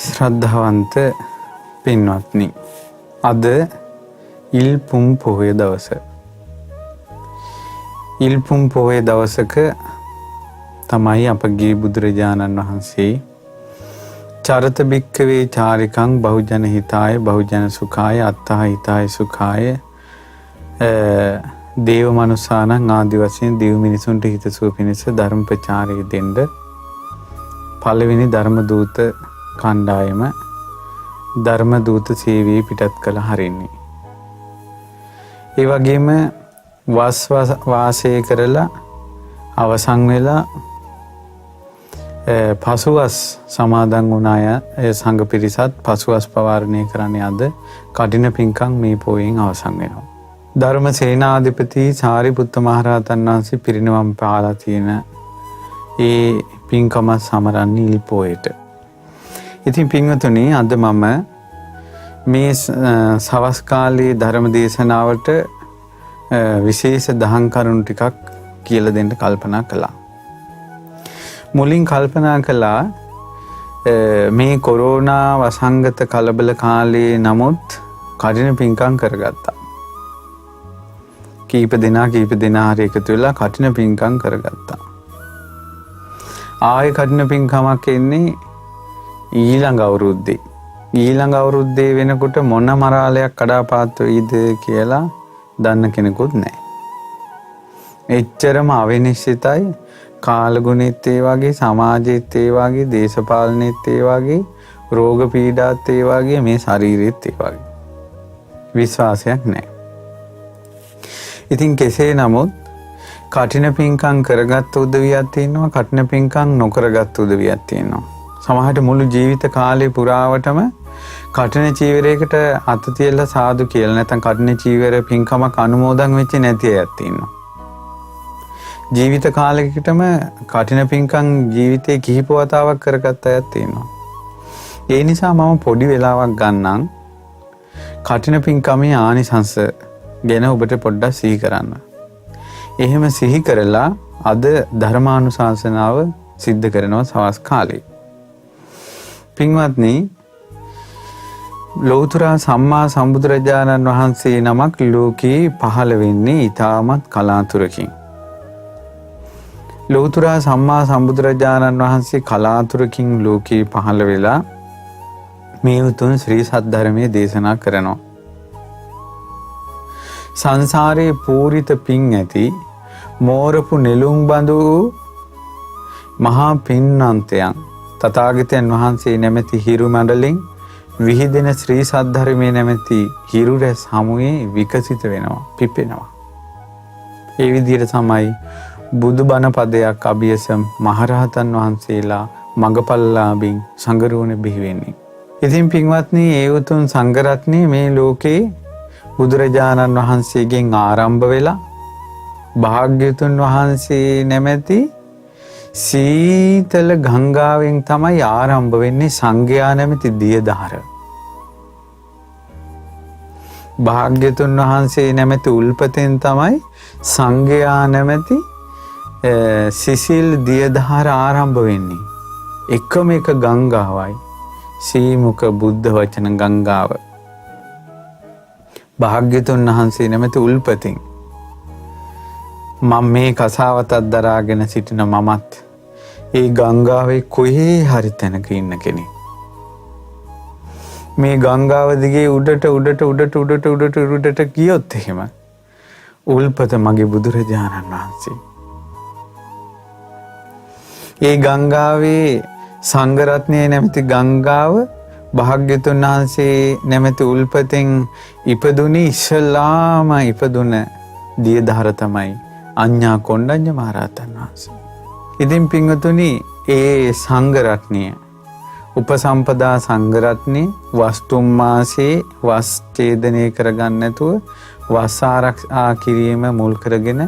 ශ්‍රද්ධාවන්ත පින්වත්නි, අද ඉල්පුම් පොහොය දවස. ඉල්පුම් පොහොය දවසක තමයි අපගේ බුදුරජාණන් වහන්සේ චරත භික්ඛවේ චාරිකං බහුජන හිතාය බහුජන සුඛාය අත්ථා හිතාය සුඛාය දේව මනුස්සානං ආදි වශයෙන් දෙව් මිනිසුන්ට හිතසුව පිණිස ධර්ම ප්‍රචාරය දෙන්න පළවෙනි ධර්ම දූත කණ්ඩායම ධර්ම දූත සේවයේ පිටත් කළ හරින්නේ. ඒ වගේම වාසය කරලා අවසන් වෙලා පසුවස් සමාදන් වුණ අය සංඝ පිරිසත් පසුවස් පවාරණය කරන්නේ අද කඨින පින්කම් මේ පොයෙන් අවසන් වෙනවා. ධර්ම සේනාධිපති සාරිපුත්ත මහරහතන් වහන්සේ පිරිනිවන් පාලා තියෙන ඒ පින්කම සමරන්නේ ඉල් පොයට. ඉතින් පින්වතුනි, අද මම මේ සවස් කාලයේ ධර්ම දේශනාවට විශේෂ දහම් කරුණු ටිකක් කියලා දෙන්න කල්පනා කළා. මුලින් කල්පනා කළා මේ කොරෝනා වසංගත කලබල කාලයේ නමුත් කඨින පින්කම් කරගත්තා. කීප දෙනා හරි එකතු වෙලා කඨින පින්කම් කරගත්තා. ආයෙ කඨින පින්කමක් එන්නේ ඊළඟ අවුරුද්දේ. ඊළඟ අවුරුද්දේ වෙනකොට මොන මරාලයක් කඩාපාත් වෙයිද කියලා දන්න කෙනෙකුත් නැහැ. එච්චරම අවිනිශ්චිතයි. කාලගුණෙත් ඒ වගේ, සමාජෙත් ඒ වගේ, දේශපාලනෙත් ඒ වගේ, රෝග පීඩාත් ඒ වගේ, මේ ශරීරෙත් ඒ වගේ. විශ්වාසයක් නැහැ. ඉතින් කෙසේ නමුත් කඨින පින්කම් කරගත් උදවියක් තියෙනවා, කඨින පින්කම් නොකරගත් උදවියක් තියෙනවා. සමහරට මුළු ජීවිත කාලේ පුරාවටම කඨින චීවරයකට අත තියලා සාදු කියලා නැත්නම් කඨින චීවර පින්කමක් අනුමෝදන් වෙච්ච නැති අයත් තියෙනවා. ජීවිත කාලයකටම කඨින පින්කම් ජීවිතේ කිහිප වතාවක් කරගත් අයත් තියෙනවා. ඒ නිසා මම පොඩි වෙලාවක් ගන්නම් කඨින පින්කමේ ආනිසංස ගැන ඔබට පොඩ්ඩක් සිහි කරන්න. එහෙම සිහි කරලා අද ධර්මානුශාසනාව සිද්ධ කරනවා සවස් කාලේ. පින්වත්නි, ලෞතර සම්මා සම්බුදුරජාණන් වහන්සේ නමක් ලෝකේ පහළ වෙන්නේ ඊටමත් කලාතුරකින්. ලෞතර සම්මා සම්බුදුරජාණන් වහන්සේ කලාතුරකින් ලෝකේ පහළ වෙලා මේ උතුම් ශ්‍රී සද්ධර්මයේ දේශනා කරනවා. සංසාරේ පූරිත පිං ඇති මෝරපු නෙළුම් බඳු මහා පින්නන්තයන් තථාගතයන් වහන්සේ නැමැති හිරු මණ්ඩලෙන් විහිදෙන ශ්‍රී සද්ධර්මයේ නැමැති හිරු රැස් හමුවේ විකසිත වෙනවා, පිපෙනවා. ඒ විදිහට තමයි බුදුබණ පදයක් අභියස මහරහතන් වහන්සේලා මඟපල්ලාභින් සංගරුවන බිහි වෙන්නේ. ඉතින් පින්වත්නි, ඒ උතුම් සංඝ රත්නය මේ ලෝකේ බුදුරජාණන් වහන්සේගෙන් ආරම්භ වෙලා භාග්‍යතුන් වහන්සේ නැමැති සීතල ගංගාවෙන් තමයි ආරම්භ වෙන්නේ සංඝයා නැමැති දියදහර. භාග්‍යතුන් වහන්සේ නැමැති උල්පතෙන් තමයි සංඝයා නැමැති සිසිල් දියදහර ආරම්භ වෙන්නේ. එකම එක ගංගාවයි සීමුක බුද්ධ වචන ගංගාව. භාග්‍යතුන් වහන්සේ නැමැති උල්පතින් මම මේ කසාවතක් දරාගෙන සිටින මමත් ඒ ගංගාවේ කොහේ හරි තැනක ඉන්න කෙනෙක්. මේ ගංගාව දිගේ උඩට ගියොත් එහෙම උල්පත මගේ බුදුරජාණන් වහන්සේ. ඒ ගංගාවේ සංඝ රත්නය නැමැති ගංගාව භාග්‍යතුන් වහන්සේ නැමැති උල්පතෙන් ඉපදුනේ ඉස්සලාම ඉපදුන දියදහර තමයි අඤ්ඤා කොණ්ඩඤ්ඤ මහරහතන් වහන්සේ. ඉතින් පින්වතුනි, ඒ සංඝ රත්නය උපසම්පදා සංඝ රත්නේ වස්තුම් මාසේ වස් ඡේදනය කරගන්න නැතුව වස් ආරක්ෂා කිරීම මුල් කරගෙන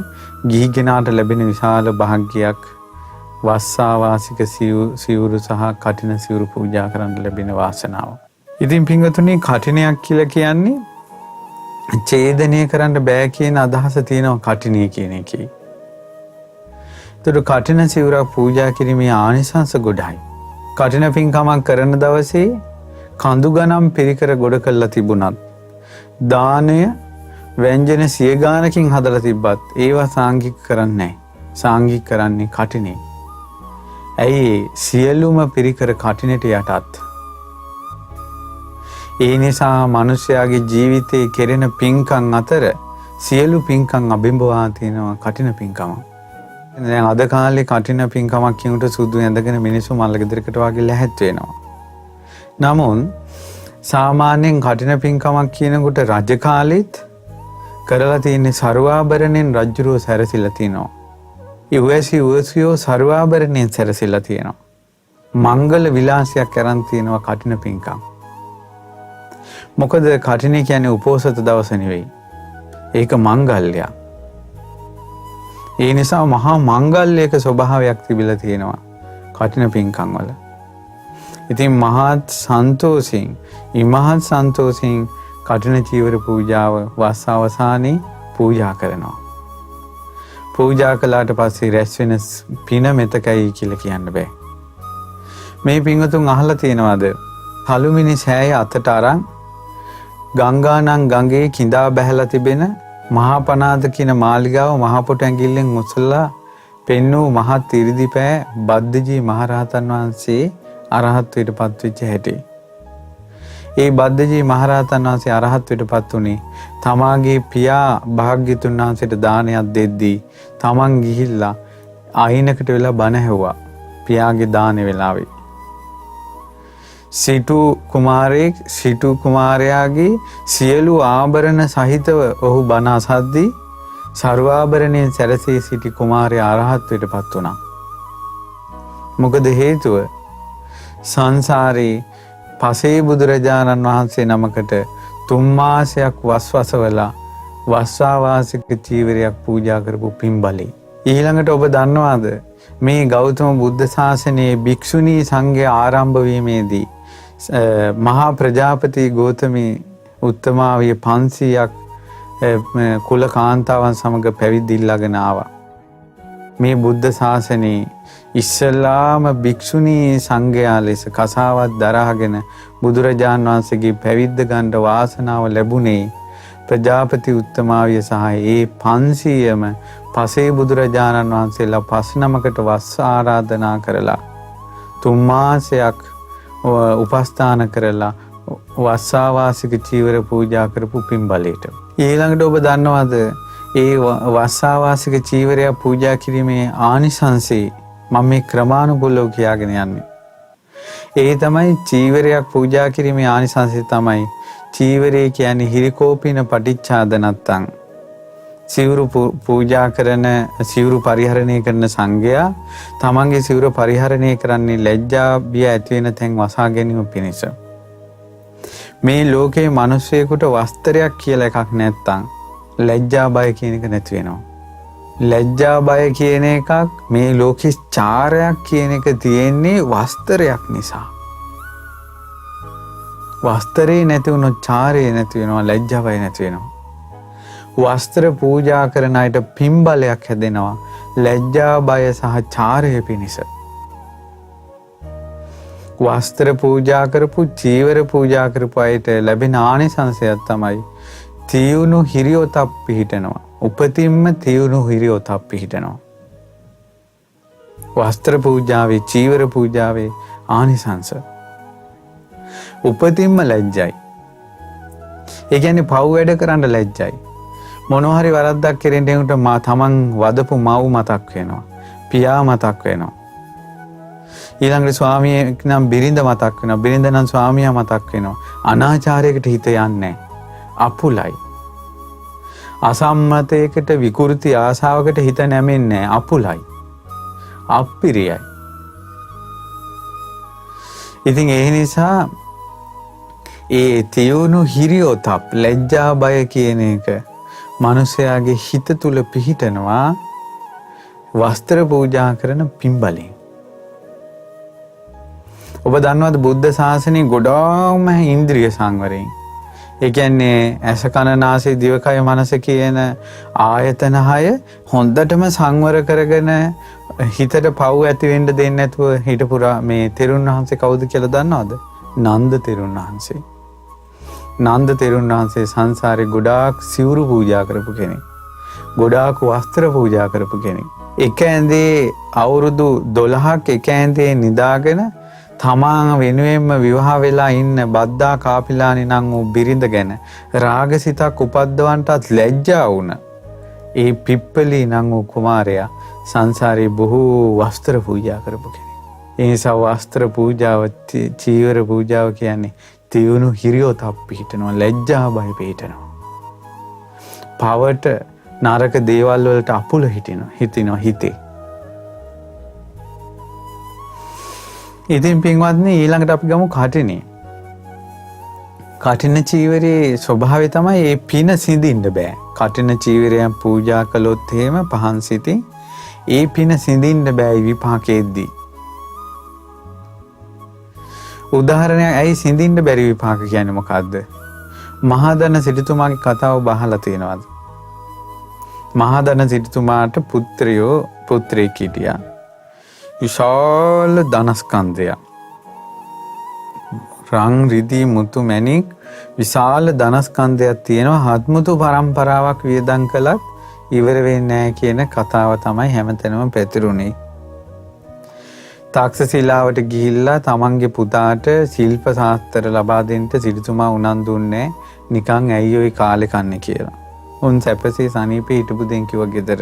ගිහි කෙනාට ලැබෙන විශාල භාග්‍යයක් වස්සාවාසික සිවුරු සහ කඨින සිවුරු පූජා කරන්න ලැබෙන වාසනාව. ඉතින් පින්වතුනි, කඨිනයක් කියලා කියන්නේ ඡේදනය කරන්න බෑ කියන අදහස තියෙනවා කඨිනය කියන එකේ. ඒතර කඨින සිවුරක් පූජා කිරීමේ ආනිසංස ගොඩයි. කටින පින්කමක් කරන දවසේ කඳු ගණන් පිරිකර ගොඩ කළා තිබුණත් දානය ව්‍යංජන 100 ගානකින් හදලා තිබ්බත් ඒවා සාංගික කරන්නේ නැහැ. සාංගික කරන්නේ කටිනේ. ඇයි සියලුම පිරිකර කටිනට යටත්. ඒ නිසා මිනිස්යාගේ ජීවිතයේ කෙරෙන පින්කම් අතර සියලු පින්කම් අභිභවා තියෙනවා කටින පින්කම. දැන් අද කාලේ කටින පින්කමක් කියනකොට සුදු ඇඳගෙන මිනිස්සු මල්ල ගෙදරකට වගේ ලැහැත් වෙනවා. නමුත් සාමාන්‍යයෙන් කටින පින්කමක් කියනකොට රජ කාලෙත් කරලා තියෙන්නේ සර්වාභරණෙන් රජුරෝ සැරසිලා තිනවා. ඉවසියෝ සර්වාභරණෙන් සැරසිලා තියෙනවා. මංගල විලාසයක් කරන් තියෙනවා කටින පින්කම්. මොකද කටිනේ කියන්නේ උපෝසත දවස නෙවෙයි. ඒක මංගල්‍යයක්. ඒ නිසා මහා මංගල්‍යයක ස්වභාවයක් තිබිලා තියෙනවා කටින පින්කම් වල. ඉතින් මහත් සන්තෝෂින් ඉමහත් සන්තෝෂින් කටින චීවර පූජාව වස් අවසානයේ පූජා කරනවා. පූජා කළාට පස්සේ රැස් වෙන පින මෙතකයි කියලා කියන්න බෑ. මේ පින්වතුන් අහලා තියෙනවද? පළුමිනි සෑය අතට අරන් ගංගානම් ගඟේ කිඳා බැහැලා තිබෙන මහා පනාද කියන මාලිගාව මහ පොට ඇඟිල්ලෙන් උසලා පෙන්වූ මහත් ඉරිදිපෑ බද්දජී මහරහතන් වහන්සේ අරහත්වයට පත්වෙච්ච හැටි. ඒ බද්දජී මහරහතන් වහන්සේ අරහත්වයට පත් වුණේ තමාගේ පියා භාග්‍යතුන් වහන්සේට දානයක් දෙද්දී තමන් ගිහිල්ලා අයිනකට වෙලා බණ ඇහුවා පියාගේ දාන වෙලාවේ. සිටු කුමාරයාගේ සියලු ආභරණ සහිතව ඔහු බණ අසද්දී සර්වාභරණයෙන් සැරසී සිටි කුමාරයා අරහත්වයට පත් වුණා. මොකද හේතුව සංසාරේ පසේ බුදුරජාණන් වහන්සේ නමකට 3 මාසයක් වස්වසවලා වස්සාවාසික චීවරයක් පූජා කරපු පින්බලේ. ඊළඟට ඔබ දන්නවාද මේ ගෞතම බුද්ධ ශාසනයේ භික්ෂුණී සංඝය ආරම්භ වීමේදී මහා ප්‍රජාපති ගෞතමී උත්තමාවිය 500ක් කුල කාන්තාවන් සමග පැවිදිල්ලාගෙන ආවා. මේ බුද්ධ ශාසනයේ ඉස්සලාම භික්ෂුණී සංඝයා ලෙස කසාවත් දරාගෙන බුදුරජාන් වහන්සේගේ පැවිද්ද ගන්න වාසනාව ලැබුණේ ප්‍රජාපති උත්තමාවිය සහ ඒ 500ම පසේ බුදුරජාණන් වහන්සේලා 5 නමකට වස් ආරාධනා කරලා 3 මාසයක් උපස්ථාන කරලා වස්සාවාසික චීවර පූජා කරපු පින්බලයට. ඊළඟට ඔබ දන්නවද ඒ වස්සාවාසික චීවරය පූජා කිරීමේ ආනිසංසය මම මේ ක්‍රමානුකූලව කියාගෙන යන්නේ. ඒ තමයි චීවරයක් පූජා කිරීමේ ආනිසංසය තමයි චීවරය කියන්නේ හිරිකෝපින පටිච්චාදනත්තං. සිවුරු පූජා කරන සිවුරු පරිහරණය කරන සංඝයා තමන්ගේ සිවුරු පරිහරණය කරන්නේ ලැජ්ජා බිය ඇති වෙන තැන් වසා ගැනීම පිණිස. මේ ලෝකේ මිනිස්සෙකුට වස්ත්‍රයක් කියලා එකක් නැත්තම් ලැජ්ජා බය කියන එක නැති වෙනවා. ලැජ්ජා බය කියන එකක් මේ ලෝකේ චාරයක් කියන එක තියෙන්නේ වස්ත්‍රයක් නිසා. වස්ත්‍රේ නැති වුණොත් චාරේ නැති වෙනවා, ලැජ්ජා බය නැති වෙනවා. වස්ත්‍ර පූජා කරන අයට පින්බලයක් හැදෙනවා ලැජ්ජා බය සහ චාරය පිණිස. වස්ත්‍ර පූජා කරපු චීවර පූජා කරපු අයට ලැබෙන ආනිසංසයක් තමයි තියුණු හිරියොතක් පිහිටනවා. උපතින්ම තියුණු හිරියොතක් පිහිටනවා. වස්ත්‍ර පූජාවේ චීවර පූජාවේ ආනිසංස උපතින්ම ලැජ්ජයි. ඒ කියන්නේ පව් වැඩ කරන්න ලැජ්ජයි. මොනවා හරි වරද්දක් කෙරෙන්න උන්ට තමන් වදපු මව් මතක් වෙනවා. පියා මතක් වෙනවා. ඊළඟට ස්වාමියෙක් නම් බිරිඳ මතක් වෙනවා. බිරිඳ නම් ස්වාමියා මතක් වෙනවා. අනාචාරයකට හිත යන්නේ අපුලයි. අසම්මතයකට විකෘති ආසාවකට හිත නැමෙන්නේ අපුලයි. අප්පිරියයි. ඉතින් ඒ නිසා ඒ තියුණු හිරියොතප් ලැජ්ජා බය කියන එක මනුෂයාගේ හිත තුල පිහිටනවා වස්ත්‍ර පූජා කරන පින්බලෙන්. ඔබ දන්නවද බුද්ධ ශාසනයේ ගොඩාක්ම ඉන්ද්‍රිය සංවරයෙන් ඒ කියන්නේ ඇස කන නාසය දිවකය මනස කියන ආයතන 6 හොඳටම සංවර කරගෙන හිතට පව් ඇති වෙන්න දෙන්නේ නැතුව හිටපු මේ තෙරුන් වහන්සේ කවුද කියලා දන්නවද? නන්ද තෙරුන් වහන්සේ. නන්ද තෙරුන් වහන්සේ සංසාරේ ගොඩාක් සිවුරු පූජා කරපු කෙනෙක්. ගොඩාක් වස්ත්‍ර පූජා කරපු කෙනෙක්. එක ඇඳේ අවුරුදු 12ක් එක ඇඳේ නිදාගෙන තමාන් වෙනුවෙන්ම විවාහ වෙලා ඉන්න බද්දා කාපිලානි නම් වූ බිරිඳ ගැන රාගසිතක් උපද්දවන්නටත් ලැජ්ජා වුණ ඒ පිප්පලි නම් වූ කුමාරයා සංසාරේ බොහෝ වස්ත්‍ර පූජා කරපු කෙනෙක්. ඒ නිසා වස්ත්‍ර පූජාව චීවර පූජාව කියන්නේ තියුණු හිරියොතක් පිහිටනවා, ලැජ්ජා බය පිහිටනවා. පවට නරක දේවල් වලට අපුල හිටිනවා හිතේ. ඉතින් පින්වත්නි ඊළඟට අපි ගමු කටිනේ. කටින චීවරයේ ස්වභාවය තමයි මේ පින සිඳින්න බෑ. කටින චීවරයන් පූජා කළොත් එහෙම පහන් සිතින් ඒ පින සිඳින්න බෑ විපාකෙද්දී. උදාහරණයක් ඇයි සිඳින්න බැරි විපාක කියන්නේ මොකද්ද? මහදන සිටුතුමාගේ කතාව බහලා තියෙනවද? මහදන සිටුතුමාට පුත්‍රයෙක් හිටියා. විශාල ධනස්කන්ධයක්. රන් රිදී මුතු මැණික් විශාල ධනස්කන්ධයක් තියෙනවා. හත්මුතු පරම්පරාවක් වියදම් කළත් ඉවර වෙන්නේ නැහැ කියන කතාව තමයි හැමතැනම පැතිරුණේ. තාක්ෂශිලාවට ගිහිල්ලා තමන්ගේ පුතාට ශිල්ප ශාස්ත්‍ර ලබා දෙන්න සිටුතුමා උනන්දු දුන්නේ නිකන් ඇයි ඔය කාලේ කන්නේ කියලා. උන් සැපසේ සනීපේ හිටපු දෙන් කිව්වා ගෙදර.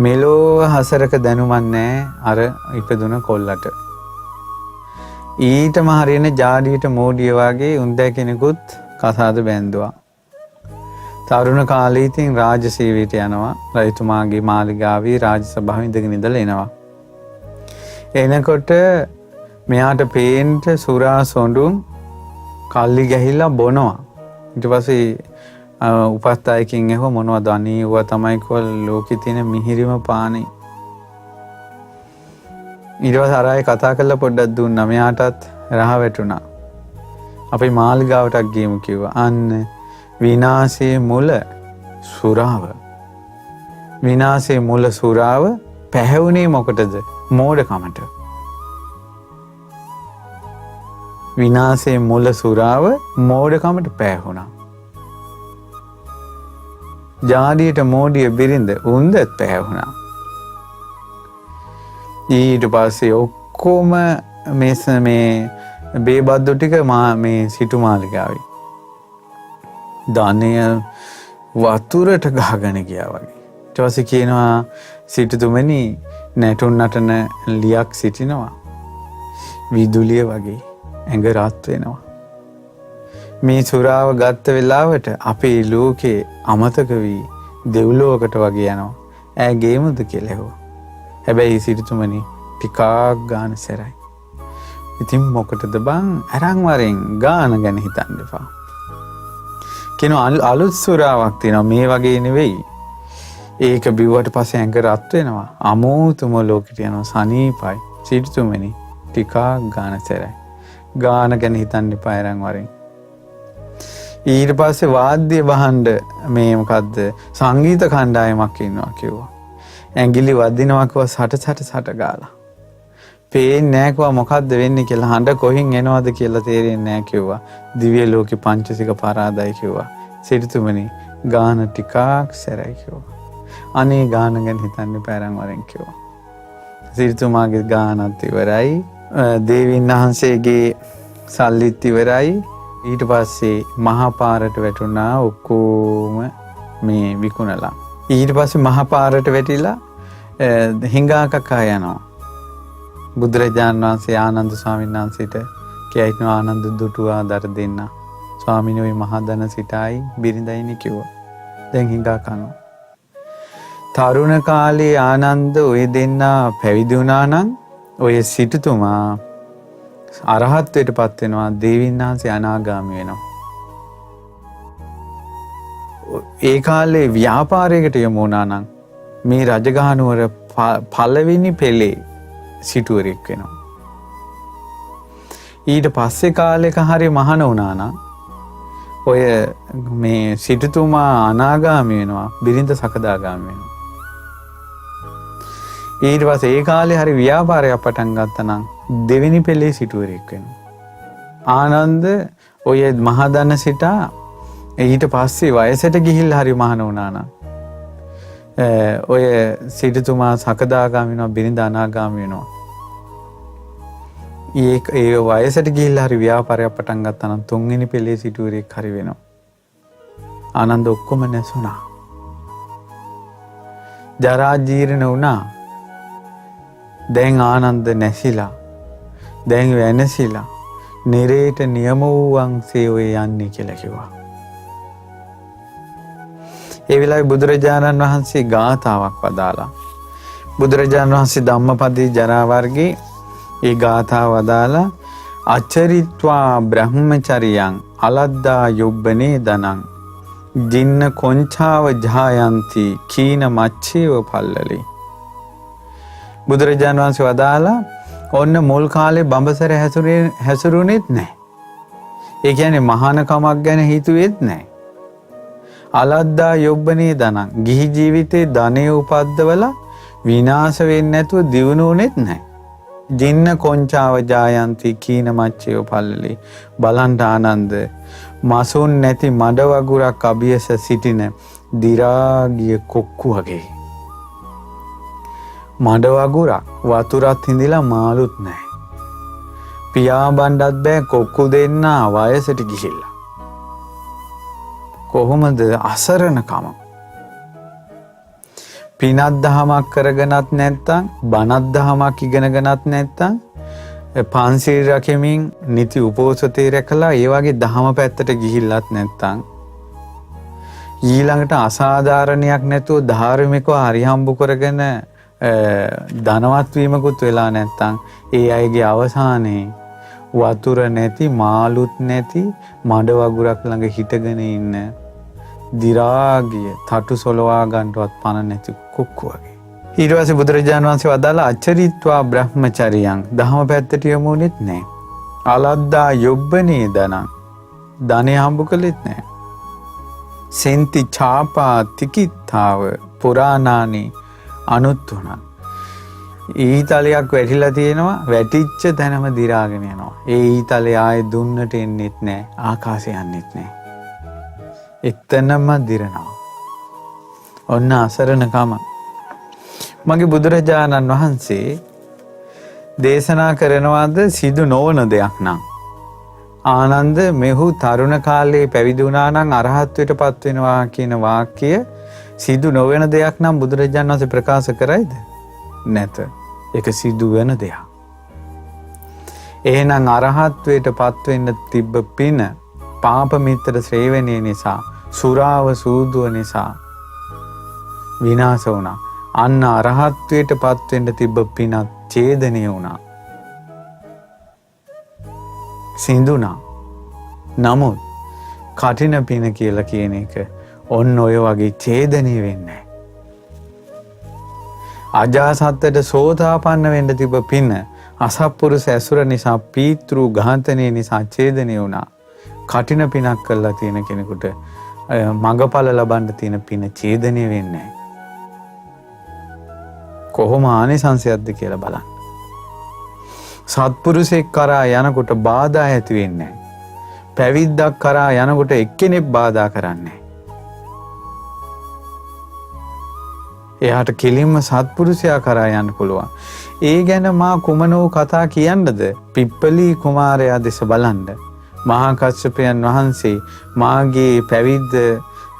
මෙලෝ හසරක දැනුමක් නැහැ අර ඉපදුන කොල්ලට. ඊටම හරියන ජාඩියට මෝඩිය වගේ උන්දැ කෙනෙකුත් කසාද බැන්දුවා. තරුණ කාලේ ඉතින් රාජ්‍ය සේවයට යනවා. රජතුමාගේ මාලිගාවේ රාජ්‍ය සභාවේ ඉඳගෙන ඉඳලා එනවා. එනකොට මෙයාට පේන්න සුරා සොඬුන් කල්ලි ගහිලා බොනවා. ඊට පස්සේ උපස්ථායකින් එහෙව මොනවද අනේ ඌවා තමයි කොල් ලෝකේ තියෙන මිහිරිම පානේ. ඊට පස්සේ අරයි කතා කරලා පොඩ්ඩක් දුන්නා. මෙයාටත් රහ වැටුණා. අපි මාලිගාවටත් ගියමු කිව්වා. අන්න විනාශයේ මුල සුරාව. විනාශයේ මුල සුරාව පැහැවුනේ මොකටද? මෝඩකමට. විනාශයේ මුල සුරාව මෝඩකමට පැහැවුණා. ජාඩියට මෝඩිය බිරිඳ උන්දත් පැහැවුණා. ඊට පස්සේ ඔක්කොම මේ බේබද්දු ටික මේ සිටු මාලිගාවේ ධනය වතුරට ගහගෙන ගියා වගේ. ඊට පස්සේ කියනවා සිටුතුමනි නැටුම් නටන ලියක් සිටිනවා. විදුලිය වගේ ඇඟ රත් වෙනවා. මේ සුරාව ගත්ත වෙලාවට අපේ ලෝකේ අමතක වී දෙව්ලොවකට වගේ යනවා. ඈ ගේමුද කියලා ඇහුවා. හැබැයි සිටුතුමනි ටිකක් ගාන සැරයි. ඉතින් මොකටද බං අරන් වරෙන් ගාන ගැන හිතන්න එපා. කියනවා අලුත් සුරාවක් තියෙනවා මේ වගේ නෙවෙයි. ඒක බිව්වට පස්සේ ඇඟ රත් වෙනවා. අමෝතුම ලෝකෙට යනවා සනීපයි. සිටුතුමනි ටිකක් ගාන සැරයි. ගාන ගැන හිතන්න එපා අරන් වරෙන්. ඊට පස්සේ වාද්‍ය වහන්න මේ මොකද්ද සංගීත කණ්ඩායමක් ඉන්නවා කිව්වා. ඇඟිලි වදිනවා කිව්වා සට ගාලා. පේන්නේ නැහැ කිව්වා මොකද්ද වෙන්නේ කියලා. හඬ කොහෙන් එනවද කියලා තේරෙන්නේ නැහැ කිව්වා. දිව්‍ය ලෝකේ පංචසික පරාදයි කිව්වා. සිටුතුමනි ගාන ටිකක් සැරයි කිව්වා. අනේ ගාන ගැන හිතන්න පැරන් වරෙන් කිව්වා. සිටුතුමාගේ ගානත් ඉවරයි. දේවීන් වහන්සේගේ සල්ලිත් ඉවරයි. ඊට පස්සේ මහා පාරට වැටුණා ඔක්කොම මේ විකුණලා. ඊට පස්සේ මහා පාරට වැටිලා හිඟාකකා යනවා. බුදුරජාණන් වහන්සේ ආනන්ද ස්වාමීන් වහන්සේට කියයින ආනන්ද දුටුවා දර දෙන්න. ස්වාමීන් වහන්සේ මහා ධන සිටයි බිරිඳයිනි කිව්වා. දැන් හිඟා කනවා. තරුණ කාලේ ආනන්ද ඔය දෙන්න පැවිදි වුණා නම් ඔය සිටුතුමා අරහත්ත්වයට පත් වෙනවා. දේවීන් වහන්සේ අනාගාමී වෙනවා. ඒ කාලේ ව්‍යාපාරයකට යමු වුණා නම් මේ රජගහනුවර පළවෙනි පෙළේ සිටුවරෙක් වෙනවා. ඊට පස්සේ කාලෙක හරි මහාන වුණා නම් ඔය මේ සිටුතුමා අනාගාමී වෙනවා, බිරිඳ සකදාගාමී වෙනවා. ඊට පස්සේ ඒ කාලේ හරි ව්‍යාපාරයක් පටන් ගත්තා නම් දෙවෙනි පෙළේ සිටුවරෙක් වෙනවා. ආනන්ද ඔය මහදන සිටා ඊට පස්සේ වයසට ගිහිල්ලා හරි මහාන වුණා නම් ඔය සිටුතුමා සකදාගාමී වෙනවා, බිරිඳ අනාගාමී වෙනවා. ඒ වයසට ගිහිල්ලා හරි ව්‍යාපාරයක් පටන් ගත්තා නම් තුන්වෙනි පෙළේ සිටුවරෙක් හරි වෙනවා. ආනන්ද ඔක්කොම නැසුණා. ජරා ජීර්ණ වුණා. දැන් ආනන්ද නැසිලා, දැන් වෙනසිලා නිරේට නියම වූවන්සේ ඔය යන්නේ කියලා කිව්වා. ඒ වෙලාවේ බුදුරජාණන් වහන්සේ ගාථාවක් වදාලා. බුදුරජාණන් වහන්සේ ධම්මපදයේ ජරා වර්ගයේ ඒ ගාථාව වදාලා අචරිත්වා බ්‍රහ්මචරියං අලද්දා යොබ්බනේ දනං ජින්න කොංචාව ජායන්ති කීන මච්චේව පල්ලලි. බුදුරජාණන් වහන්සේ වදාලා ඔන්න මුල් කාලේ බඹසර හැසිරුණෙත් නැහැ. ඒ කියන්නේ මහානකමක් ගැන හිතුවේත් නැහැ. අලද්දා යොබ්බනේ දනං ගිහි ජීවිතේ ධනෙ උපද්දවලා විනාශ වෙන්නේ නැතුව දිනුනෙත් නැහැ. ජින්න කොංචාව ජායන්ති කීන මච්චේව පල්ලලි. බලන්ට ආනන්ද මසුන් නැති මඩ වගුරක් අභියස සිටින දිරාගිය කොක්කු වගේ. මඩ වගුරක් වතුරත් හිඳිලා මාළුත් නැහැ. පියා බණ්ඩත් බෑ කොක්කු දෙන්න වයසට ගිහිල්ලා. කොහොමද අසරණකම? පිනක් දහමක් කරගෙනත් නැත්තම්, බණක් දහමක් ඉගෙනගෙනත් නැත්තම්, පන්සිල් රැකෙමින් නිති උපෝසතේ රැකලා ඒ වගේ දහම පැත්තට ගිහිල්ලත් නැත්තම්, ඊළඟට අසාධාරණයක් නැතුව ධාර්මිකව හරිහම්බු කරගෙන ධනවත් වීමකුත් වෙලා නැත්තම්, ඒ අයගේ අවසානයේ වතුර නැති, මාළුත් නැති මඩ වගුරක් ළඟ හිටගෙන ඉන්න දිරාගිය තටු සොලවා ගන්නවත් පණ නැති කුක්කු වගේ. ඊට පස්සේ බුදුරජාණන් වහන්සේ වදාලා අචරිත්වා බ්‍රහ්මචරියං දහම පැත්තට යමුනෙත් නැහැ. අලද්දා යොබ්බනේ දනං ධනෙ හම්බ කළෙත් නැහැ. සෙන්ති ඡාපා තිකිත්තාව පුරාණානි අනුත්තුණා. ඊතලයක් වැටිලා තියෙනවා, වැටිච්ච තැනම දිරාගෙන යනවා. ඒ ඊතලේ ආයේ දුන්නට එන්නෙත් නැහැ, ආකාශය යන්නෙත් නැහැ. එතනම දිරනවා. ඔන්න අසරණකම. මගේ බුදුරජාණන් වහන්සේ දේශනා කරනවාද සිදු නොවන දෙයක් නම් ආනන්ද මෙහු තරුණ කාලේ පැවිදි වුණා නම් අරහත්ත්වයට පත් වෙනවා කියන වාක්‍යය සිදු නොවන දෙයක් නම් බුදුරජාණන් වහන්සේ ප්‍රකාශ කරයිද? නැත. ඒක සිදු වෙන දෙයක්. එහෙනම් අරහත්ත්වයට පත් වෙන්න තිබ්බ පින පාප මිත්‍ර ශ්‍රේවණිය නිසා, සුරාව සූදුව නිසා විනාශ වුණා. අන්න අරහත්ත්වයට පත් වෙන්න තිබ්බ පිනත් ඡේදනය වුණා. සිඳුණා. නමුත් කටින පින කියලා කියන එක ඔන්න ඔය වගේ ඡේදනය වෙන්නේ නැහැ. අජාසත්තට සෝතාපන්න වෙන්න තිබ්බ පින අසත්පුරුෂ ඇසුර නිසා, පීතෘ ඝාතනය නිසා ඡේදනය වුණා. කටින පිනක් කරලා තියෙන කෙනෙකුට මඟඵල ලබන්න තියෙන පින ඡේදනය වෙන්නේ නැහැ. කොහොම ආනිසංසයක්ද කියලා බලන්න. සත්පුරුෂෙක් කරා යනකොට බාධා ඇති වෙන්නේ නැහැ. පැවිද්දක් කරා යනකොට එක්කෙනෙක් බාධා කරන්නේ නැහැ. එයාට කෙලින්ම සත්පුරුෂයා කරා යන්න පුළුවන්. ඒ ගැන මා කුමනෝ කතා කියන්නද? පිප්පලී කුමාරයා දෙස බලන්න. මහා කස්සපයන් වහන්සේ මාගේ පැවිද්ද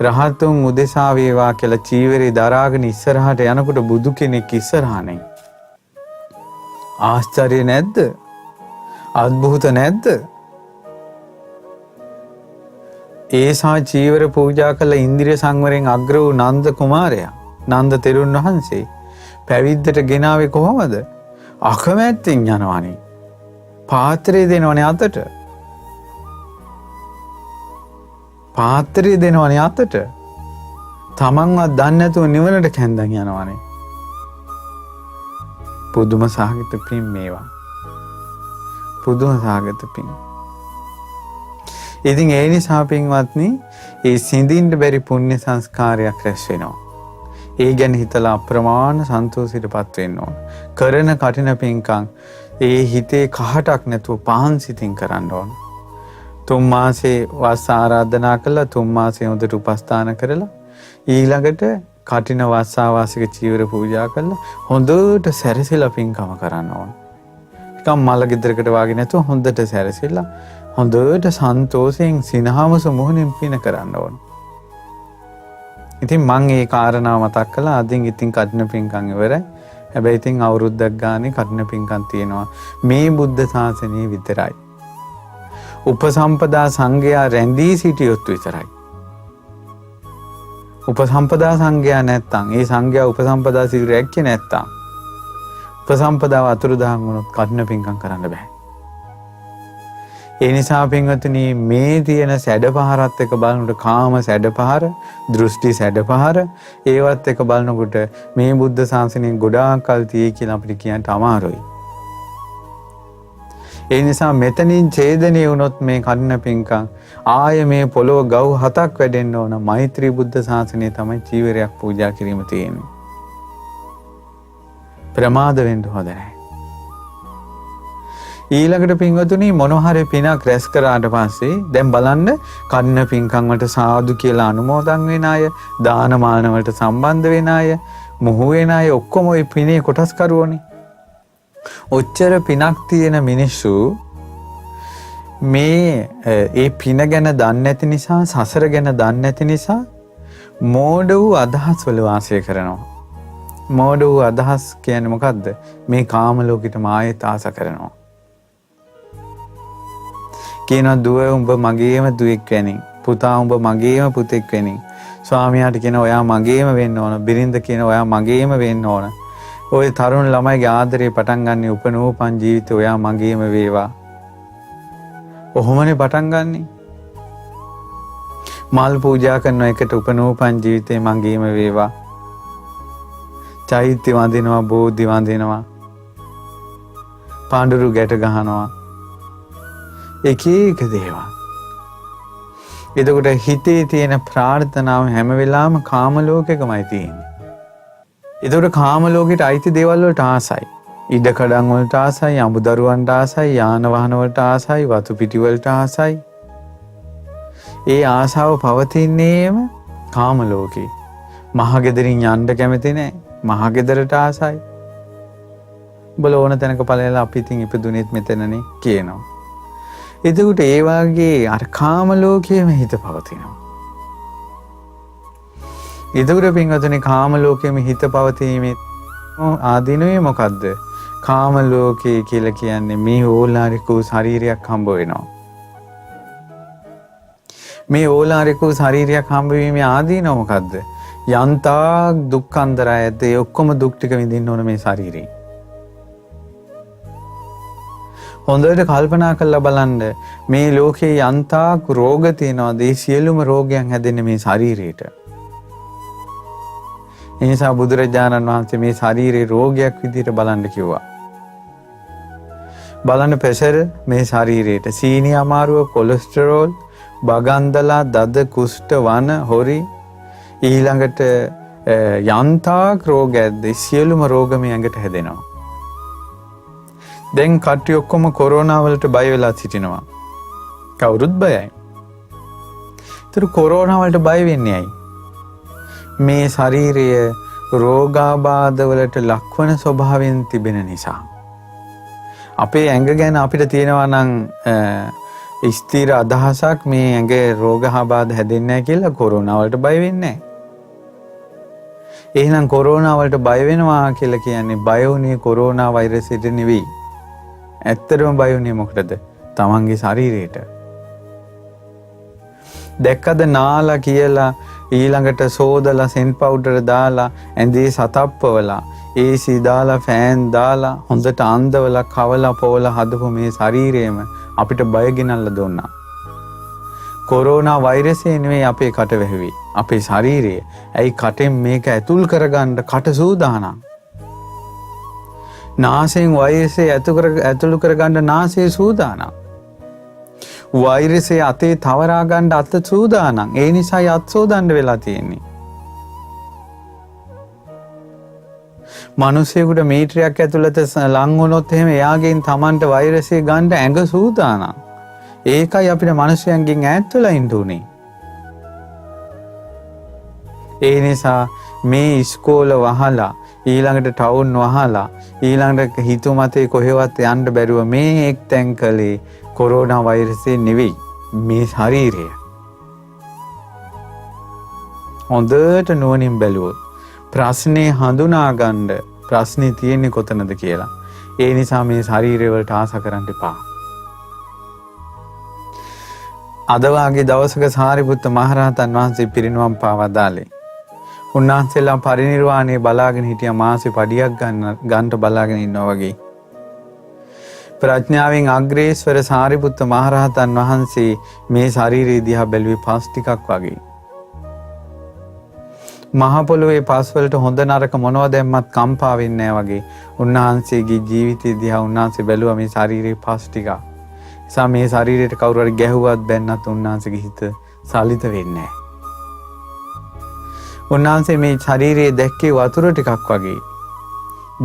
රහතුන් උදෙසා වේවා කියලා චීවරේ දරාගෙන ඉස්සරහට යනකොට බුදු කෙනෙක් ඉස්සරහා නැහැ. ආශ්චර්ය නැද්ද? අద్භූත නැද්ද? ඒසා චීවර පූජා කළ ඉන්ද්‍රිය සංවරයෙන් අග්‍ර වූ නන්ද කුමාරයා, නන්ද තෙරුන් වහන්සේ පැවිද්දට ගෙනාවේ කොහොමද? අකමැත්තෙන් යනවනේ. පාත්‍රය දෙනවනේ අතට. පාත්‍රය දෙනවනේ අතට. තමන්වත් දන්නේ නැතුව නිවනට කැඳන් යනවනේ. පුදුම සහගත පින් මේවා. පුදුම සාගත පින්. ඉතින් ඒ නිසා පින්වත්නි ඒ සිඳින්න බැරි පුණ්‍ය සංස්කාරයක් රැස් වෙනවා. ඒ ගැන හිතලා අප්‍රමාණ සන්තෝෂයටපත් වෙන්න ඕන. කරන කටින පින්කම් ඒ හිතේ කහටක් නැතුව පහන් සිතින් කරන්න ඕන. 3 මාසේ වස් ආරාධනා කළා 3 මාසේ හොඳට උපස්ථාන කරලා ඊළඟට කටින වස්සාවාසික චීවර පූජා කරලා හොඳට සැරසිලා පින්කම කරන්න ඕන. නිකම් මල ගෙදරකට වාගේ නැතුව හොඳට සැරසිලා හොඳට සන්තෝෂයෙන් සිනහවස මුහුණින් පින කරන්න ඕන. ඉතින් මම මේ කාරණාව මතක් කළා. අදින් ඉතින් කටින පින්කම් ඉවරයි. හැබැයි ඉතින් අවුරුද්දක් ගානේ කටින පින්කම් තියෙනවා. මේ බුද්ධ ශාසනය විතරයි. උපසම්පදා සංඝයා රැඳී සිටියොත් විතරයි. උපසම්පදා සංඝයා නැත්තම් ඒ සංඝයා උපසම්පදා සිල් රැක්කේ නැත්තම් උපසම්පදාව අතුරුදහන් වුණොත් කටින පින්කම් කරන්න බෑ. ඒ නිසා පින්වතුනි මේ තියෙන සැඩපහරත් එක බලනකොට කාම සැඩපහර, දෘෂ්ටි සැඩපහර ඒවත් එක බලනකොට මේ බුද්ධ ශාසනයෙන් ගොඩාක් කල් තියෙයි කියලා අපිට කියන්න අමාරුයි. ඒ නිසා මෙතනින් ඡේදනය වුණොත් මේ කටින පින්කම් ආය මේ පොළොව ගව් 7ක් වැඩෙන්න ඕන. මෛත්‍රී බුද්ධ ශාසනය තමයි චීවරයක් පූජා කිරීම තියෙන්නේ. ප්‍රමාද වෙන්න හොඳ නැහැ. ඊළඟට පින්වතුනි මොනවා හරි පිනක් රැස් කරාට පස්සේ දැන් බලන්න කන්න පින්කම් වලට සාදු කියලා අනුමෝදන් වෙන අය, දානමාන වලට සම්බන්ධ වෙන අය, මොහු වෙන අය ඔක්කොම ওই පිනේ කොටස් කරුවෝනේ. ඔච්චර පිනක් තියෙන මිනිස්සු මේ ඒ පින ගැන දන්නේ නැති නිසා, සසර ගැන දන්නේ නැති නිසා මෝඩ වූ අදහස් වල වාසය කරනවා. මෝඩ වූ අදහස් කියන්නේ මොකද්ද? මේ කාම ලෝකෙටම ආයෙත් ආස කරනවා. කියනවා දුව උඹ මගේම දුවෙක් වෙනින්, පුතා උඹ මගේම පුතෙක් වෙනින්, ස්වාමියාට කියන ඔයා මගේම වෙන්න ඕන, බිරිඳ කියන ඔයා මගේම වෙන්න ඕන. ඔය තරුණ ළමයිගේ ආදරේ පටන් ගන්න උපනෝපන් ජීවිතේ ඔයා මගේම වේවා. ඔහොමනේ පටන් ගන්නෙ. මල් පූජා කරන එකට උපනෝපන් ජීවිතේ මගේම වේවා. චෛත්‍ය වඳිනවා, බෝධි වඳිනවා, පාඬුරු ගැට ගහනවා. එක එක දේවල්. එතකොට හිතේ තියෙන ප්‍රාර්ථනාව හැම වෙලාවෙම කාම ලෝකෙකමයි තියෙන්නේ. එතකොට කාම ලෝකෙට අයිති දේවල් වලට ආසයි. ඉඩ කඩන් වලට ආසයි, අමුදරුවන්ට ආසයි, යාන වාහන වලට ආසයි, වතු පිටි වලට ආසයි. ඒ ආසාව පවතින්නේම කාම ලෝකේ. මහගෙදරින් යන්න කැමති නැහැ. මහගෙදරට ආසයි. බල ඕන තැනක ඵලයලා අපි ඉතින් ඉපදුනේත් මෙතනනේ කියනවා. එතකොට ඒ වාගේ අර කාම ලෝකයේම හිත පවතිනවා. එතකොට පින්වතුනි කාම ලෝකයේම හිත පවතීමේ ආදීනවේ මොකද්ද? කාම ලෝකේ කියලා කියන්නේ මේ ඕලාරික වූ ශරීරයක් හම්බ වෙනවා. මේ ඕලාරික වූ ශරීරයක් හම්බ වීමේ ආදීනව මොකද්ද? යන්තා දුක්ඛන්දරයද ඒ ඔක්කොම දුක් ටික විඳින්න ඕන මේ ශරීරේ. හොඳට කල්පනා කරලා බලන්න මේ ලෝකේ යන්තාක් රෝග තියෙනවාද? ඒ සියලුම රෝගයන් හැදෙන්නේ මේ ශරීරයට. ඒ නිසා බුදුරජාණන් වහන්සේ මේ ශරීරේ රෝගයක් විදිහට බලන්න කිව්වා. බලන්න ප්‍රෙෂර් මේ ශරීරයට, සීනි අමාරුව, කොලෙස්ටරෝල්, බගන්දලා, දද, කුෂ්ඨ, වන, හොරි ඊළඟට යන්තාක් රෝග ඇද්ද සියලුම රෝග මේ ඇඟට හැදෙනවා. දැන් කට්ටිය ඔක්කොම කොරෝනා වලට බය වෙලා සිටිනවා. කවුරුත් බයයි. ඒතර කොරෝනා වලට බය වෙන්නේ ඇයි? මේ ශරීරය රෝගාබාධ වලට ලක්වන ස්වභාවයෙන් තිබෙන නිසා. අපේ ඇඟ ගැන අපිට තියෙනවා නම් ස්ථිර අදහසක් මේ ඇඟේ රෝගාබාධ හැදෙන්නේ නැහැ කියලා කොරෝනා වලට බය වෙන්නේ නැහැ. එහෙනම් කොරෝනා වලට බය වෙනවා කියලා කියන්නේ බය වුණේ කොරෝනා වෛරසයට නෙවෙයි. ඇත්තටම බය වුණේ මොකටද? තමන්ගේ ශරීරයට. දැක්කද නාලා කියලා ඊළඟට සෝදලා සෙන් පවුඩර් දාලා ඇඳේ සතප්පවලා AC දාලා ෆෑන් දාලා හොඳට අන්දවලා කවලා පොවලා හදපු මේ ශරීරයම අපිට බය ගෙනල්ලා දුන්නා. කොරෝනා වෛරසය නෙවෙයි අපේ කට වැහුවේ. අපේ ශරීරය. ඇයි කටෙන් මේක ඇතුල් කරගන්න කට සූදානම්. නාසයෙන් වෛරසය ඇතුළු කරගන්න නාසය සූදානම්. වෛරසය අතේ තවරා ගන්න අත සූදානම්. ඒ නිසා අත් සෝදන්න වෙලා තියෙන්නේ. මිනිසෙකුට මීටරයක් ඇතුළත ලං වුණොත් එහෙම එයාගෙන් Tamanට වෛරසය ගන්න ඇඟ සූදානම්. ඒකයි අපිට මිනිසයන්ගෙන් ඈත් වෙලා ඉන්න උනේ. ඒ නිසා මේ ඉස්කෝල වහලා ඊළඟට ටවුන් වහලා ඊළඟට හිතුමතේ කොහෙවත් යන්න බැරුව මේ එක්තැන් කළේ කොරෝනා වෛරසය නෙවෙයි මේ ශරීරය. හොඳට නුවණින් බැලුවොත් ප්‍රශ්නේ හඳුනා ගන්න ප්‍රශ්නේ තියෙන්නේ කොතනද කියලා. ඒ නිසා මේ ශරීරය වලට ආස කරන්න එපා. අද වාගේ දවසක සාරිපුත්ත මහරහතන් වහන්සේ පිරිනුවම් පාවදාලේ. උන්වහන්සේලා පරිනිර්වාණය බලාගෙන හිටිය මාසෙ පඩියක් ගන්න බලාගෙන ඉන්නවා වගේ. ප්‍රඥාවෙන් අග්‍රේස්වර සාරිපුත්ත මහරහතන් වහන්සේ මේ ශරීරය දිහා බැලුවේ පස් ටිකක් වගේ. මහ පොළොවේ පස් වලට හොඳ නරක මොනව දැම්මත් කම්පා වෙන්නේ නැහැ වගේ. උන්වහන්සේගේ ජීවිතය දිහා උන්වහන්සේ බැලුවා මේ ශරීරයේ පස් ටික. නිසා මේ ශරීරයට කවුරු හරි ගැහුවත් බැන්නත් උන්වහන්සේගේ හිත සලිත වෙන්නේ නැහැ. උන්වහන්සේ මේ ශරීරයේ දැක්කේ වතුර ටිකක් වගේ,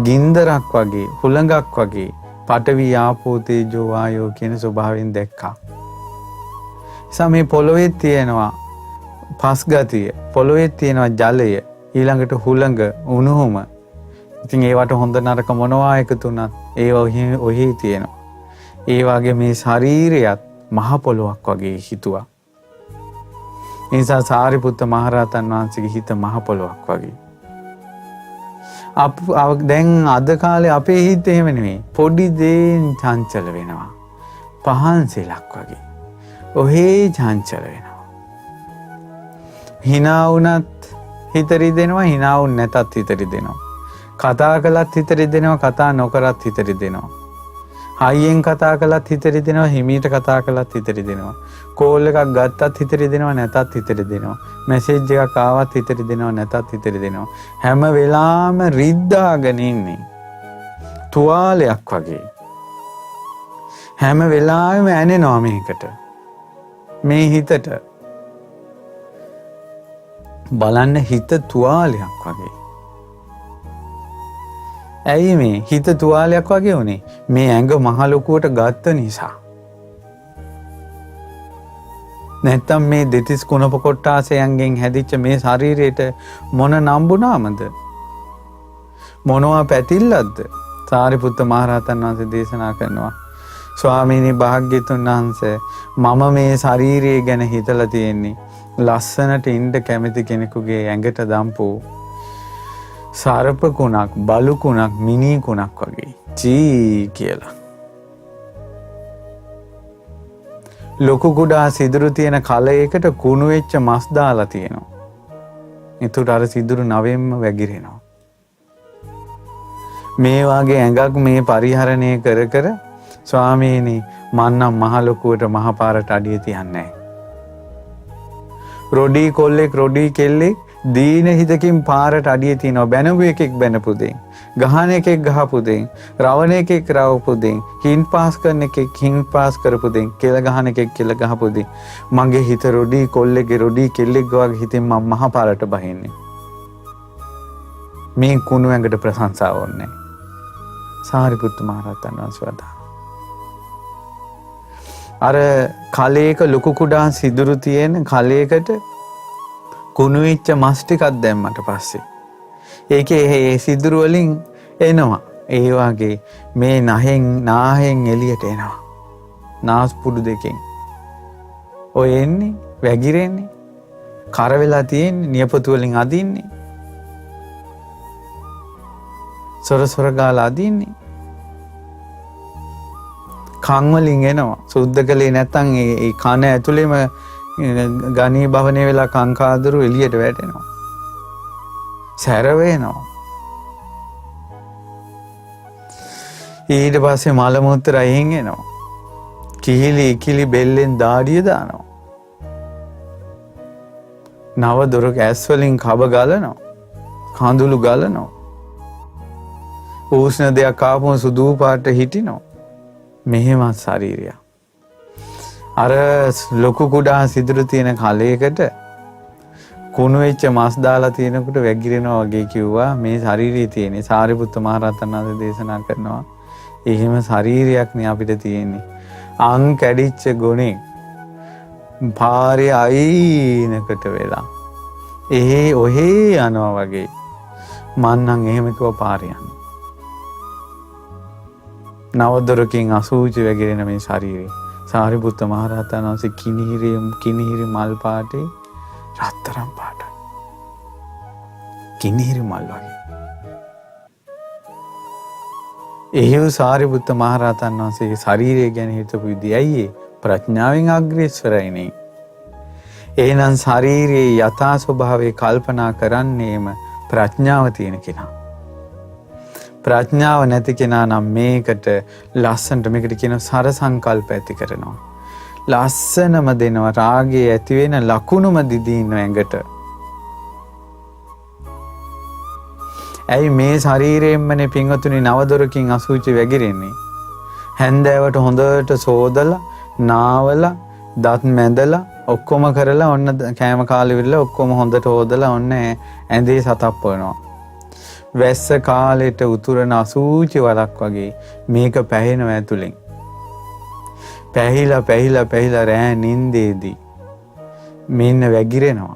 ගින්දරක් වගේ, හුළඟක් වගේ, පඨවි ආපෝ තේජෝ වායෝ කියන ස්වභාවයෙන් දැක්කා. නිසා මේ පොළොවේ තියෙනවා පස් ගතිය, පොළොවේ තියෙනවා ජලය, ඊළඟට හුළඟ, උණුහුම. ඉතින් ඒවට හොඳ නරක මොනවා එකතු වුණත් ඒ ඔහි තියෙනවා. ඒ වගේ මේ ශරීරයත් මහ පොළොවක් වගේ හිතුවා. ඒ නිසා සාරිපුත්ත මහරහතන් වහන්සේගේ හිත මහ පොළොවක් වගේ. දැන් අද කාලේ අපේ හිත එහෙම නෙමෙයි. පොඩි දේන් චංචල වෙනවා. පහන් සෙලක් වගේ. ඔහේ චංචල වෙනවා. hina වුණත් හිත රිදෙනවා, hina වුන් නැතත් හිත රිදෙනවා. කතා කළත් හිත රිදෙනවා, කතා නොකරත් හිත රිදෙනවා. හයියෙන් කතා කළත් හිත රිදෙනවා, හිමීට කතා කළත් හිත රිදෙනවා. කෝල් එකක් ගත්තත් හිත රිදෙනවා, නැතත් හිත රිදෙනවා. මැසේජ් එකක් ආවත් හිත රිදෙනවා, නැතත් හිත රිදෙනවා. හැම වෙලාවෙම රිද්දාගෙන ඉන්නේ තුවාලයක් වගේ. හැම වෙලාවෙම ඇනෙනවා මේකට, මේ හිතට. බලන්න හිත තුවාලයක් වගේ. ඇයි මේ හිත තුවාලයක් වගේ උනේ? මේ ඇඟ මහ ලොකුවට ගත්ත නිසා. නැත්තම් මේ දෙතිස් කුණප කොට්ටාසයන්ගෙන් හැදිච්ච මේ ශරීරයට මොන නම්බුනාමද? මොනවා පැතිල්ලක්ද? සාරිපුත්ත මහරහතන් වහන්සේ දේශනා කරනවා, ස්වාමීනි භාග්‍යතුන් වහන්සේ, මම මේ ශරීරය ගැන හිතලා තියෙන්නේ ලස්සනට ඉන්න කැමති කෙනෙකුගේ ඇඟට දම්පෝ සර්ප කුණක්, බලු කුණක්, මිනි කුණක් වගේ. චී කියලා. ලොකු කුඩා සිදුරු තියෙන කලයකට කුණු වෙච්ච මස් දාලා තියෙනවා. ඒතර අර සිදුරු නවෙන්ම වැగిරෙනවා. මේ වාගේ ඇඟක් මේ පරිහරණය කර කර ස්වාමීනි මන්නම් මහ ලොකුවට මහ පාරට අඩිය තියන්නේ නැහැ. රොඩි කොල්ලෙක් රොඩි කෙල්ලෙක් දීන හිතකින් පාරට අඩිය තියනවා. බැනපු එකෙක් බැනපු දෙන්, ගහන එකෙක් ගහපු දෙන්, රවණ එකෙක් රවපු දෙන්, හින් පාස් කරන එකෙක් හින් පාස් කරපු දෙන්, කෙල ගහන එකෙක් කෙල ගහපු දෙන්. මගේ හිත රොඩි කොල්ලෙක්ගේ රොඩි කෙල්ලෙක් වගේ හිතෙන් මම මහ පාරට බහින්නේ. මේ කුණු ඇඟට ප්‍රශංසාව ඕනේ. සාරිපුත්ත මහරහතන් වහන්සේ වදා. අර කලයක ලොකු කුඩා සිදුරු තියෙන කලයකට කුණු වෙච්ච මස් ටිකක් දැම්මට පස්සේ ඒකේ ඒ සිදුරු වලින් එනවා. ඒ වගේ මේ නාහෙන් එළියට එනවා. නාස්පුඩු දෙකෙන්. ඔය එන්නේ, වැగిරෙන්නේ, කර වෙලා තියෙන්නේ, නියපොතු වලින් අදින්නේ. සොර ගාලා අදින්නේ. කන් වලින් එනවා. සුද්ධ කළේ නැත්නම් ඒ කන ඇතුළේම ගණී භවනය වෙලා කංකාදුරු එළියට වැටෙනවා. සැර වෙනවා. ඊට පස්සේ මල මුත්‍ර අයින් එනවා. කිහිලි බෙල්ලෙන් දාඩිය දානවා. නව දොරක ඇස් වලින් කබ ගලනවා. කඳුළු ගලනවා. උෂ්ණ දෙයක් ආපුවම සුදු පාට හිටිනවා. මෙහෙම ශරීරය. අර ලොකු කුඩා සිදුරු තියෙන කලයකට කුණු වෙච්ච මස් දාලා තියෙනකොට වැගිරෙනවා වගේ කිව්වා මේ ශාරීරියේ තියෙන. සාරිපුත්ත මහ රහතන් වහන්සේ දේශනා කරනවා එහෙම ශරීරයක් නේ අපිට තියෙන්නේ. අං කැඩිච්ච ගොනේ පාරේ අයිනකට වෙලා ඔහේ යනවා වගේ. මං නම් එහෙම කිව්ව පාරේ යන්න. නවදොරකින් අසූචි වැගිරෙන මේ ශරීරය. සාරිපුත්ත මහ රහතන් වහන්සේ කිනිහිරි මල් පාටේ රත්තරන් පාටයි. කිනිහිරි මල් වගේ. එහෙව් සාරිපුත්ත මහ රහතන් වහන්සේගේ ශරීරය ගැන හිතපු විදිය ඇයි ප්‍රඥාවෙන් අග්‍රේස්වරයිනේ. එහෙනම් ශරීරයේ යථා ස්වභාවය කල්පනා කරන්නේම ප්‍රඥාව තියෙන කෙනා. ප්‍රඥාව නැති කෙනා නම් මේකට ලස්සනට මේකට කියන සර සංකල්ප ඇති කරනවා. ලස්සනම දෙනවා රාගයේ ඇති වෙන ලකුණුම දිදින්න ඇඟට. ඇයි මේ ශරීරයෙන්මනේ පින්වතුනි නවදොරකින් අසුචි වැగిරෙන්නේ. හැන්දෑවට හොඳට සෝදලා නාවලා දත් මැදලා ඔක්කොම කරලා ඔන්න කෑම කාලේ විරලා ඔක්කොම හොඳට හොදලා ඔන්න ඇඳේ සතප්පවනවා. වැස්ස කාලෙට උතුරන අසූචි වලක් වගේ මේක පැහෙනවා ඇතුලෙන්. පැහිලා රෑ නින්දේදී මෙන්න වැగిරෙනවා.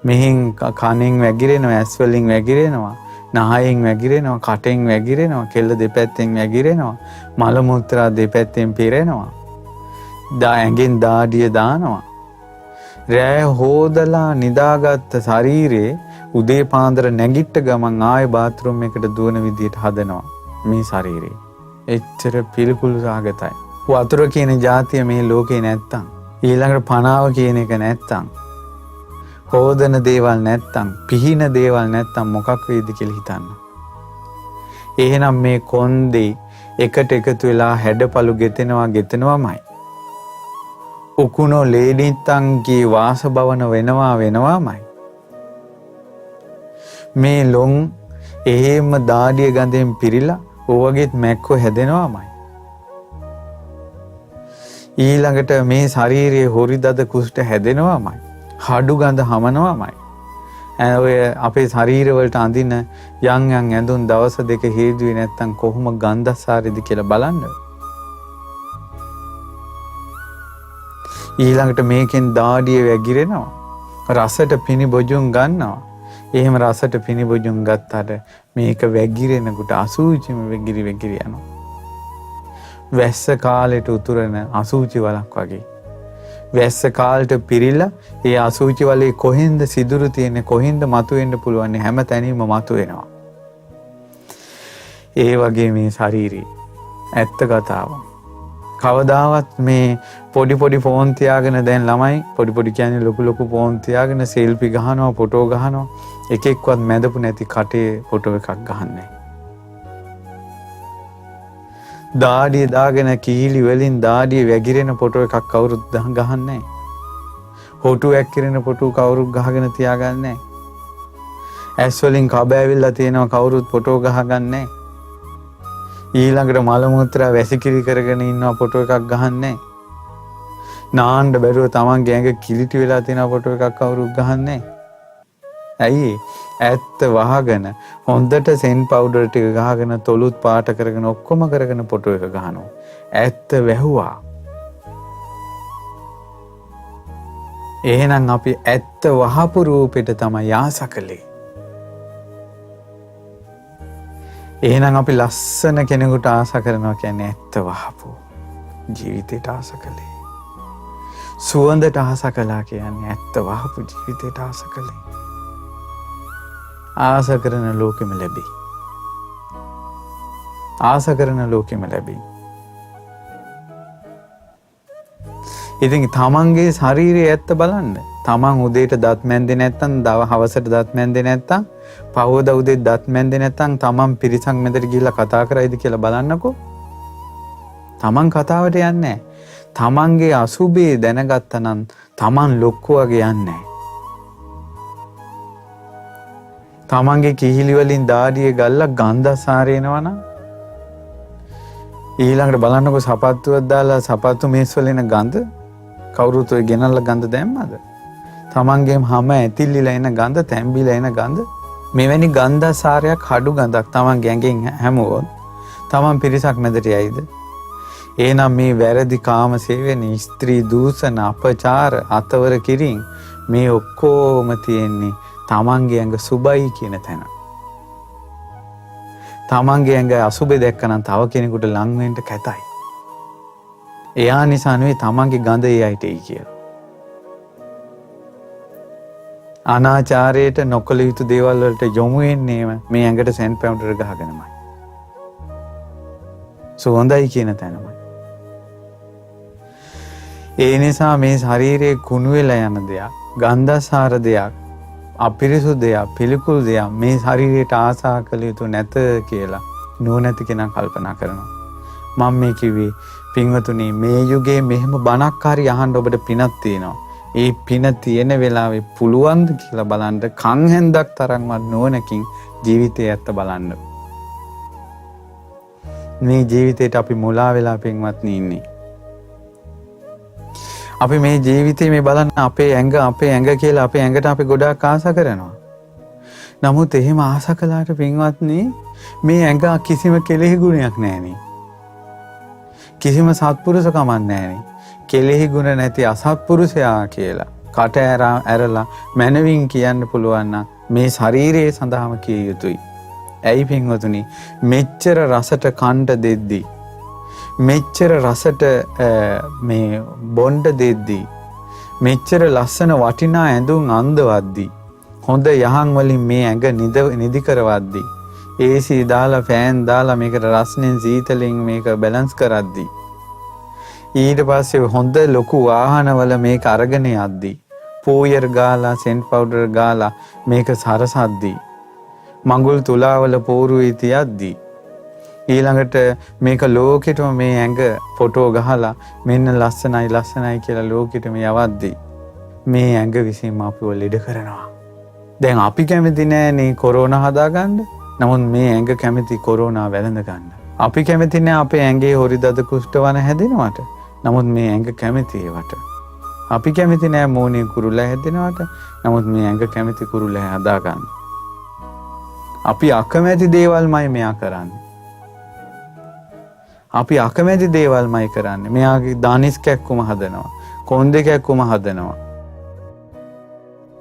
මෙහින් කනෙන් වැగిරෙනවා, ඇස් වලින් වැగిරෙනවා, නහයෙන් වැగిරෙනවා, කටෙන් වැగిරෙනවා, කෙල්ල දෙපැත්තෙන් වැగిරෙනවා, මල මුත්‍රා දෙපැත්තෙන් පිරෙනවා. ඇඟෙන් දාඩිය දානවා. රෑ හොදලා නිදාගත්ත ශරීරේ උදේ පාන්දර නැගිට ගමන් ආයෙ බාත්රූම් එකට දුවන විදියට හදනවා මේ ශරීරය. එච්චර පිළිකුල් සහගතයි. වතුර කියන જાතිය මේ ලෝකේ නැත්තම්, ඊළඟට පනාව කියන එක නැත්තම්, හොදන දේවල් නැත්තම්, පිහින දේවල් නැත්තම් මොකක් වෙයිද කියලා හිතන්න. එහෙනම් මේ කොන්දේ එකට එකතු වෙලා හැඩපළු ගෙතෙනවාමයි. උකුණෝ ලේනිත්තන්ගේ වාසභවන වෙනවාමයි. මේ ලොන් එහෙම දාඩිය ගඳෙන් පිරීලා ඕවගෙත් මැක්කෝ හැදෙනවාමයි. ඊළඟට මේ ශරීරයේ හොරි දද කුෂ්ඨ හැදෙනවාමයි. හඩු ගඳ හමනවාමයි. ඔය අපේ ශරීර වලට අඳින යම් ඇඳුම් දවස් දෙක හේදුවේ නැත්තම් කොහොම ගන්ධසාරෙද කියලා බලන්න. ඊළඟට මේකෙන් දාඩිය වැగిරෙනවා. රසට පිනි බොජුන් ගන්නවා. එහෙම රසට පිනි බොජුන් ගත්තාට මේක වැగిරෙනකොට අසූචිම වැగిරි යනවා. වැස්ස කාලෙට උතුරන අසූචි වලක් වගේ. වැස්ස කාලට පිරීලා ඒ අසූචි වලේ කොහෙන්ද සිදුරු තියෙන්නේ, කොහෙන්ද මතුවෙන්න පුළුවන්, හැම තැනින්ම මතුවෙනවා. ඒ වගේ මේ ශරීරය ඇත්ත කතාව. කවදාවත් මේ පොඩි ෆෝන් තියාගෙන දැන් ළමයි පොඩි කියන්නේ ලොකු ෆෝන් තියාගෙන සෙල්ෆි ගහනවා, ෆොටෝ ගහනවා. එකෙක්වත් මැදපු නැති කටේ ෆොටෝ එකක් ගහන්නේ. දාඩිය දාගෙන කීලි වලින් දාඩිය වැగిරෙන ෆොටෝ එකක් කවුරුත් ගහන්නේ. හොටු ඇක්කිරෙන ෆොටෝ කවුරුත් ගහගෙන තියාගන්නේ. ඇස් වලින් කබ ඇවිල්ලා තියෙනවා කවුරුත් ෆොටෝ ගහගන්නේ. ඊළඟට මල මුත්‍රා වැසිකිලි කරගෙන ඉන්නවා ෆොටෝ එකක් ගහන්නේ. නාන්න බැරුව තමන්ගේ ඇඟ කිලිටි වෙලා තියෙන ෆොටෝ එකක් කවුරුත් ගහන්නේ. ඇයි? ඇත්ත වහගෙන හොඳට සෙන් පවුඩර් ටික ගහගෙන තොලුත් පාට කරගෙන ඔක්කොම කරගෙන ෆොටෝ එක ගහනවා. ඇත්ත වැහුවා. එහෙනම් අපි ඇත්ත වහපු රූපෙට තමයි ආස කළේ. එහෙනම් අපි ලස්සන කෙනෙකුට ආස කරනවා කියන්නේ ඇත්ත වහපු ජීවිතයට ආස කළේ. සුවඳට ආස කළා කියන්නේ ඇත්ත වහපු ජීවිතයට ආස කළේ. ආස කරන ලෝකෙම ලැබෙයි. ආස කරන ලෝකෙම ලැබෙයි. ඉතින් තමන්ගේ ශරීරයේ ඇත්ත බලන්න. තමන් උදේට දත් මැන්දේ නැත්තම්, හවසට දත් මැන්දේ නැත්තම්, පහවදා උදේ දත් මැන්දේ නැත්තම් තමන් පිරිසක් මැදට ගිහිල්ලා කතා කරයිද කියලා බලන්නකෝ. තමන් කතාවට යන්නේ නැහැ. තමන්ගේ අසුබේ දැනගත්තා නම් තමන් ලොක්කු වගේ යන්නේ නැහැ. තමන්ගේ කිහිලි වලින් දාඩිය ගල්ලා ගන්ධසාර එනවනම් ඊළඟට බලන්නකො සපත්තුවක් දාලා සපත්තු මේස් වල එන ගඳ කවුරුත් ඔය ගෙනල්ලා ගඳ දැම්මද? තමන්ගේම හැම ඇතිල්ලිලා එන ගඳ, තැඹිලා එන ගඳ, මෙවැනි ගන්ධසාරයක් හඩු ගඳක් තමන් ගැඟෙන් හැමුවොත් තමන් පිරිසක් මැදට යයිද? එහෙනම් මේ වැරදි කාම සේවන, ස්ත්‍රී දූෂණ, අපචාර, අතවර කිරීම මේ ඔක්කොම තියෙන්නේ තමන්ගේ ඇඟ සුබයි කියන තැන. තමන්ගේ ඇඟ අසුබේ දැක්කනම් තව කෙනෙකුට ලං වෙන්න කැතයි. එයා නිසා නෙවෙයි තමන්ගේ ගඳ ඒ අයට එයි කියලා. අනාචාරයට නොකළ යුතු දේවල් වලට යොමු වෙන්නේම මේ ඇඟට සෙන්ට් පවුඩර් ගහගෙනමයි. සුවඳයි කියන තැනමයි. ඒ නිසා මේ ශරීරයේ කුණු වෙලා යන දෙයක්, ගන්ධසාර දෙයක්, අපිරිසුදු දෙයක්, පිළිකුල් දෙයක් මේ ශරීරයට ආසා කළ යුතු නැත කියලා නුවණැති කෙනා කල්පනා කරනවා. මම මේ කිව්වේ පින්වතුනි, මේ යුගයේ මෙහෙම බණක් හරි අහන්න ඔබට පිනක් තියෙනවා. ඒ පින තියෙන වෙලාවේ පුළුවන්ද කියලා බලන්න, කන් හැන්දක් තරම්වත් නුවණකින් ජීවිතය ඇත්ත බලන්න. මේ ජීවිතේට අපි මුලා වෙලා පින්වත්නි ඉන්නේ. අපි මේ ජීවිතේ මේ බලන්න අපේ ඇඟ කියලා අපේ ඇඟට අපි ගොඩාක් ආස කරනවා. නමුත් එහෙම ආස කළාට පින්වත්නි මේ ඇඟ කිසිම කෙලෙහි ගුණයක් නැහෙනි. කිසිම සත්පුරුෂකමක් නැහෙනි. කෙලෙහි ගුණ නැති අසත්පුරුෂයා කියලා කට ඇරලා මනවින් කියන්න පුළුවන් නම් මේ ශරීරයේ සඳහාම කිය යුතුයි. ඇයි පින්වතුනි, මෙච්චර රසට කණ්ඩ දෙද්දී, මෙච්චර රසට මේ බොණ්ඩ දෙද්දී, මෙච්චර ලස්සන වටිනා ඇඳුම් අන්දවද්දී, හොඳ යහන් වලින් මේ ඇඟ නිදි කරවද්දී, AC දාලා ෆෑන් දාලා මේකට රස්නෙන් සීතලෙන් මේක බැලන්ස් කරද්දී, ඊට පස්සේ හොඳ ලොකු වාහනවල මේක අරගෙන යද්දී, පෝයර් ගාලා සෙන්ට් පවුඩර් ගාලා මේක සරසද්දී, මඟුල් තුලාවල පෝරුවේ තියද්දී, ඊළඟට මේක ලෝකෙටම මේ ඇඟ ෆොටෝ ගහලා මෙන්න ලස්සනයි කියලා ලෝකෙටම යවද්දී මේ ඇඟ විසින්ම අපිව ලෙඩ කරනවා. දැන් අපි කැමති නෑනේ කොරෝනා හදාගන්න. නමුත් මේ ඇඟ කැමති කොරෝනා වැළඳ ගන්න. අපි කැමති නෑ අපේ ඇඟේ හොරිදද කුෂ්ඨවන හැදෙනවට. නමුත් මේ ඇඟ කැමති ඒවට. අපි කැමති නෑ මෝනේ කුරුල්ලා හැදෙනවට. නමුත් මේ ඇඟ කැමති කුරුල්ලා හදාගන්න. අපි අකමැති දේවල්මයි මෙයා කරන්නේ. අපි අකමැති දේවල්මයි කරන්නේ. මෙයාගේ දානිස් කැක්කුම හදනවා. කොන්දේ කැක්කුම හදනවා.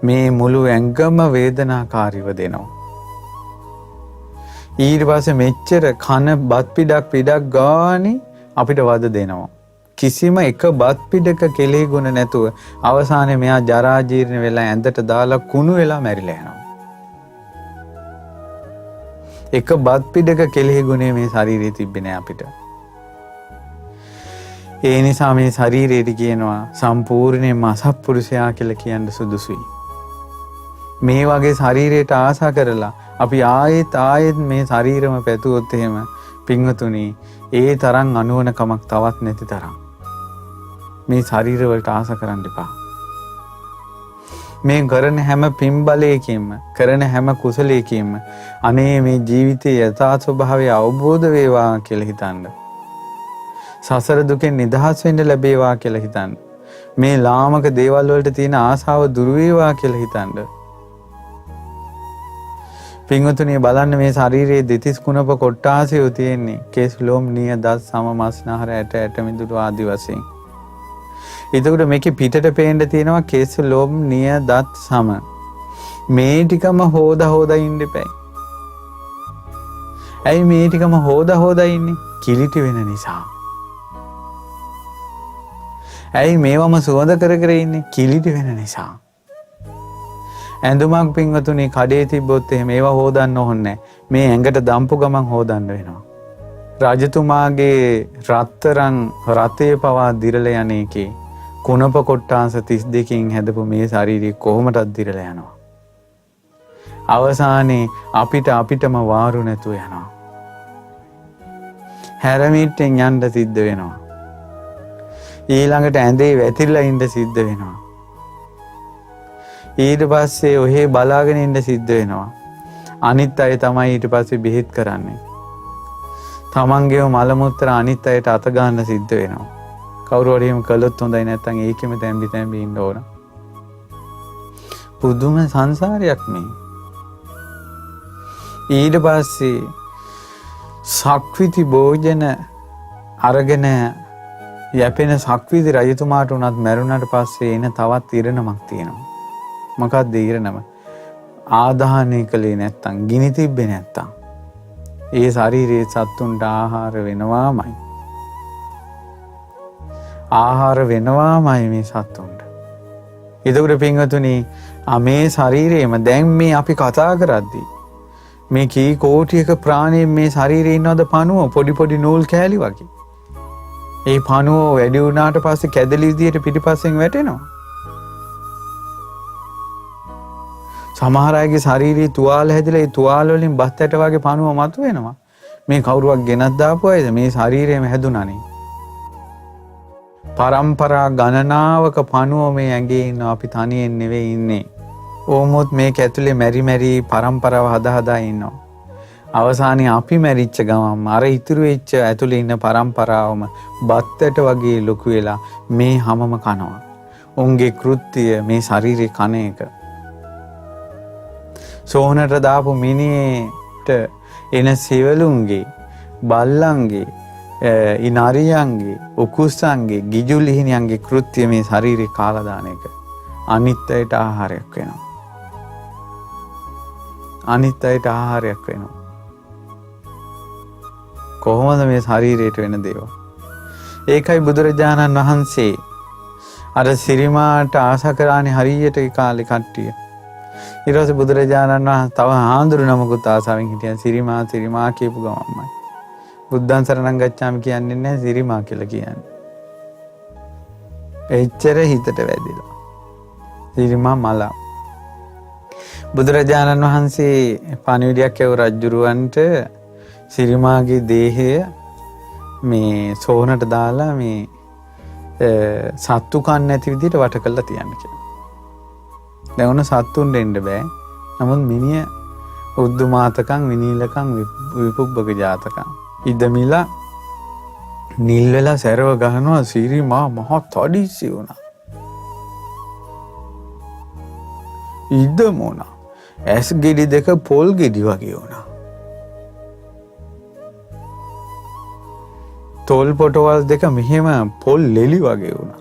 මේ මුළු ඇඟම වේදනාකාරීව දෙනවා. ඊට පස්සේ මෙච්චර කන බත් පිටක් ගානේ අපිට වද දෙනවා. කිසිම එක බත් පිටක කෙලෙහි ගුණ නැතුව අවසානයේ මෙයා ජරා ජීර්ණ වෙලා ඇඳට දාලා කුණු වෙලා මැරිලා යනවා. එක බත් පිටක කෙලෙහි ගුණේ මේ ශරීරයේ තිබෙන්නේ නැහැ අපිට. ඒ නිසා මේ ශරීරයට කියනවා සම්පූර්ණයෙන්ම අසත්පුරුෂයා කියලා කියන්න සුදුසුයි. මේ වගේ ශරීරයට ආසා කරලා අපි ආයෙත් මේ ශරීරම පැතුවොත් එහෙම පින්වතුනි, ඒ තරම් අනුවණකමක් තවත් නැති තරම් මේ ශරීර වලට ආසා කරන්න එපා. මේ කරන හැම පින්බලයකින්ම, කරන හැම කුසලයකින්ම අනේ මේ ජීවිතයේ යථා ස්වභාවය අවබෝධ වේවා කියලා හිතන්න. සසර දුකෙන් නිදහස් වෙන්න ලැබේවා කියලා හිතන්න. මේ ලාමක දේවල් වලට තියෙන ආසාව දුරු වේවා කියලා හිතන්න. පින්වතුනි බලන්න මේ ශරීරයේ දෙතිස් කුණප කොට්ටාසය තියෙන්නේ කේස් ලෝම නිය දත් සම මස්නහර ඇට මිදුළු ආදි වශයෙන්. එතකොට මේකේ පිටට පේන්න තියෙනවා කේස් ලෝම නිය දත් සම. මේ ටිකම හොදා ඉන්න එපා. ඇයි මේ ටිකම හොදා ඉන්නේ? කිලිටි වෙන නිසා. ඇයි මේවම සුවඳ කර ඉන්නේ? කිලිටි වෙන නිසා. ඇඳුමක් පින්වතුනි කඩේ තිබ්බොත් එහෙම ඒවා හොදන්න ඕනේ. මේ ඇඟට දම්පු ගමන් හොදන්න වෙනවා. රජතුමාගේ රත්තරන් රතේ පවා දිරලා යන එකේ කුණප කොට්ටාංශ 32කින් හැදපු මේ ශරීරය කොහොමදත් දිරලා යනවා. අවසානයේ අපිටම වාරු නැතුව යනවා. හැරමිටෙන් යන්න සිද්ධ වෙනවා. ඊළඟට ඇඳේ වැතිරලා ඉන්න සිද්ධ වෙනවා. ඊට පස්සේ ඔහේ බලාගෙන ඉන්න සිද්ධ වෙනවා. අනිත් අය තමයි ඊට පස්සේ බෙහෙත් කරන්නේ. තමන්ගේම මල මුත්‍රා අනිත් අයට අත ගන්න සිද්ධ වෙනවා. කවුරු හරි එහෙම කළොත් හොඳයි නැත්නම් ඒකෙම තැම්බි ඉන්න ඕන. පුදුම සංසාරයක් මේ. ඊට පස්සේ සක්විති භෝජන අරගෙන යැපෙන සක්විති රජතුමාට උනත් මැරුණාට පස්සේ එන තවත් ඉරණමක් තියෙනවා. මොකක්ද ඉරණම? ආදාහනය කළේ නැත්තම්, ගිනි තිබ්බේ නැත්තම් ඒ ශරීරයේ සත්තුන්ට ආහාර වෙනවාමයි. ආහාර වෙනවාමයි මේ සත්තුන්ට. එතකොට පින්වතුනි, මේ ශරීරයේම දැන් මේ අපි කතා කරද්දී මේ කී කෝටියක ප්‍රාණීන් මේ ශරීරයේ ඉන්නවද? පණුව පොඩි පොඩි නූල් කෑලි වගේ. ඒ පණුව වැඩි වුණාට පස්සේ කැදලි විදියට පිටිපස්සෙන් වැටෙනවා. සමහර අයගේ ශාරීරික තුවාල හැදිලා ඒ තුවාල වලින් බත් ඇට වගේ පණුව මතුවෙනවා. මේ කවුරුවක් ගෙනත් දාපු අයද? මේ ශරීරයම හැදුනානේ. පරම්පරා ගණනාවක පණුව මේ ඇඟේ ඉන්නවා. අපි තනියෙන් නෙවෙයි ඉන්නේ. ඕමොත් මේක ඇතුලේ මෙරි පරම්පරාව හදා ඉන්නවා. අවසානයේ අපි මැරිච්ච ගමන් අර ඉතුරු වෙච්ච ඇතුලේ ඉන්න පරම්පරාවම බත් ඇට වගේ ලොකු වෙලා මේ හැමම කනවා. උන්ගේ කෘත්‍ය මේ ශරීරේ කන එක. සෝහනට දාපු මිනිහට එන සෙවලුන්ගේ, බල්ලන්ගේ, ඉනාරියන්ගේ, උකුස්සන්ගේ, ගිජුලිහිණියන්ගේ කෘත්‍ය මේ ශරීරේ කාලා දාන එක. අනිත් අයට ආහාරයක් වෙනවා. අනිත් අයට ආහාරයක් වෙනවා. කොහොමද මේ ශරීරයට වෙන දේවල්? ඒකයි බුදුරජාණන් වහන්සේ අර සිරිමාට ආශා කරානේ හරියට ඒ කාලේ කට්ටිය. ඊට පස්සේ බුදුරජාණන් වහන්සේ තව ආඳුරු නමකුත් ආසාවෙන් හිටියන් සිරිමා කියපු ගමන්මයි. බුද්ධං සරණං ගච්ඡාමි කියන්නේ නැහැ, සිරිමා කියලා කියන්නේ. එච්චර හිතට වැදිලා. සිරිමා මල. බුදුරජාණන් වහන්සේ පණිවිඩයක් යව රජුරවන්ට සිරිමාගේ දේහය මේ සෝනට දාලා මේ සත්තු කන්න නැති විදිහට වට කරලා තියන්න කියලා. දැන් ඔන්න සත්තුන් දෙන්න බෑ. නමුත් මිනිය උද්දුමාතකම්, විනීලකම්, විපුබ්බක ජාතකම්. ඉදමිලා නිල් වෙලා සැරව ගහනවා. සිරිමා මහා තඩිසි වුණා. ඉදමුණා. ඇස් ගෙඩි දෙක පොල් ගෙඩි වගේ වුණා. තොල් පොටවල් දෙක මෙහෙම පොල් ලෙලි වගේ වුණා.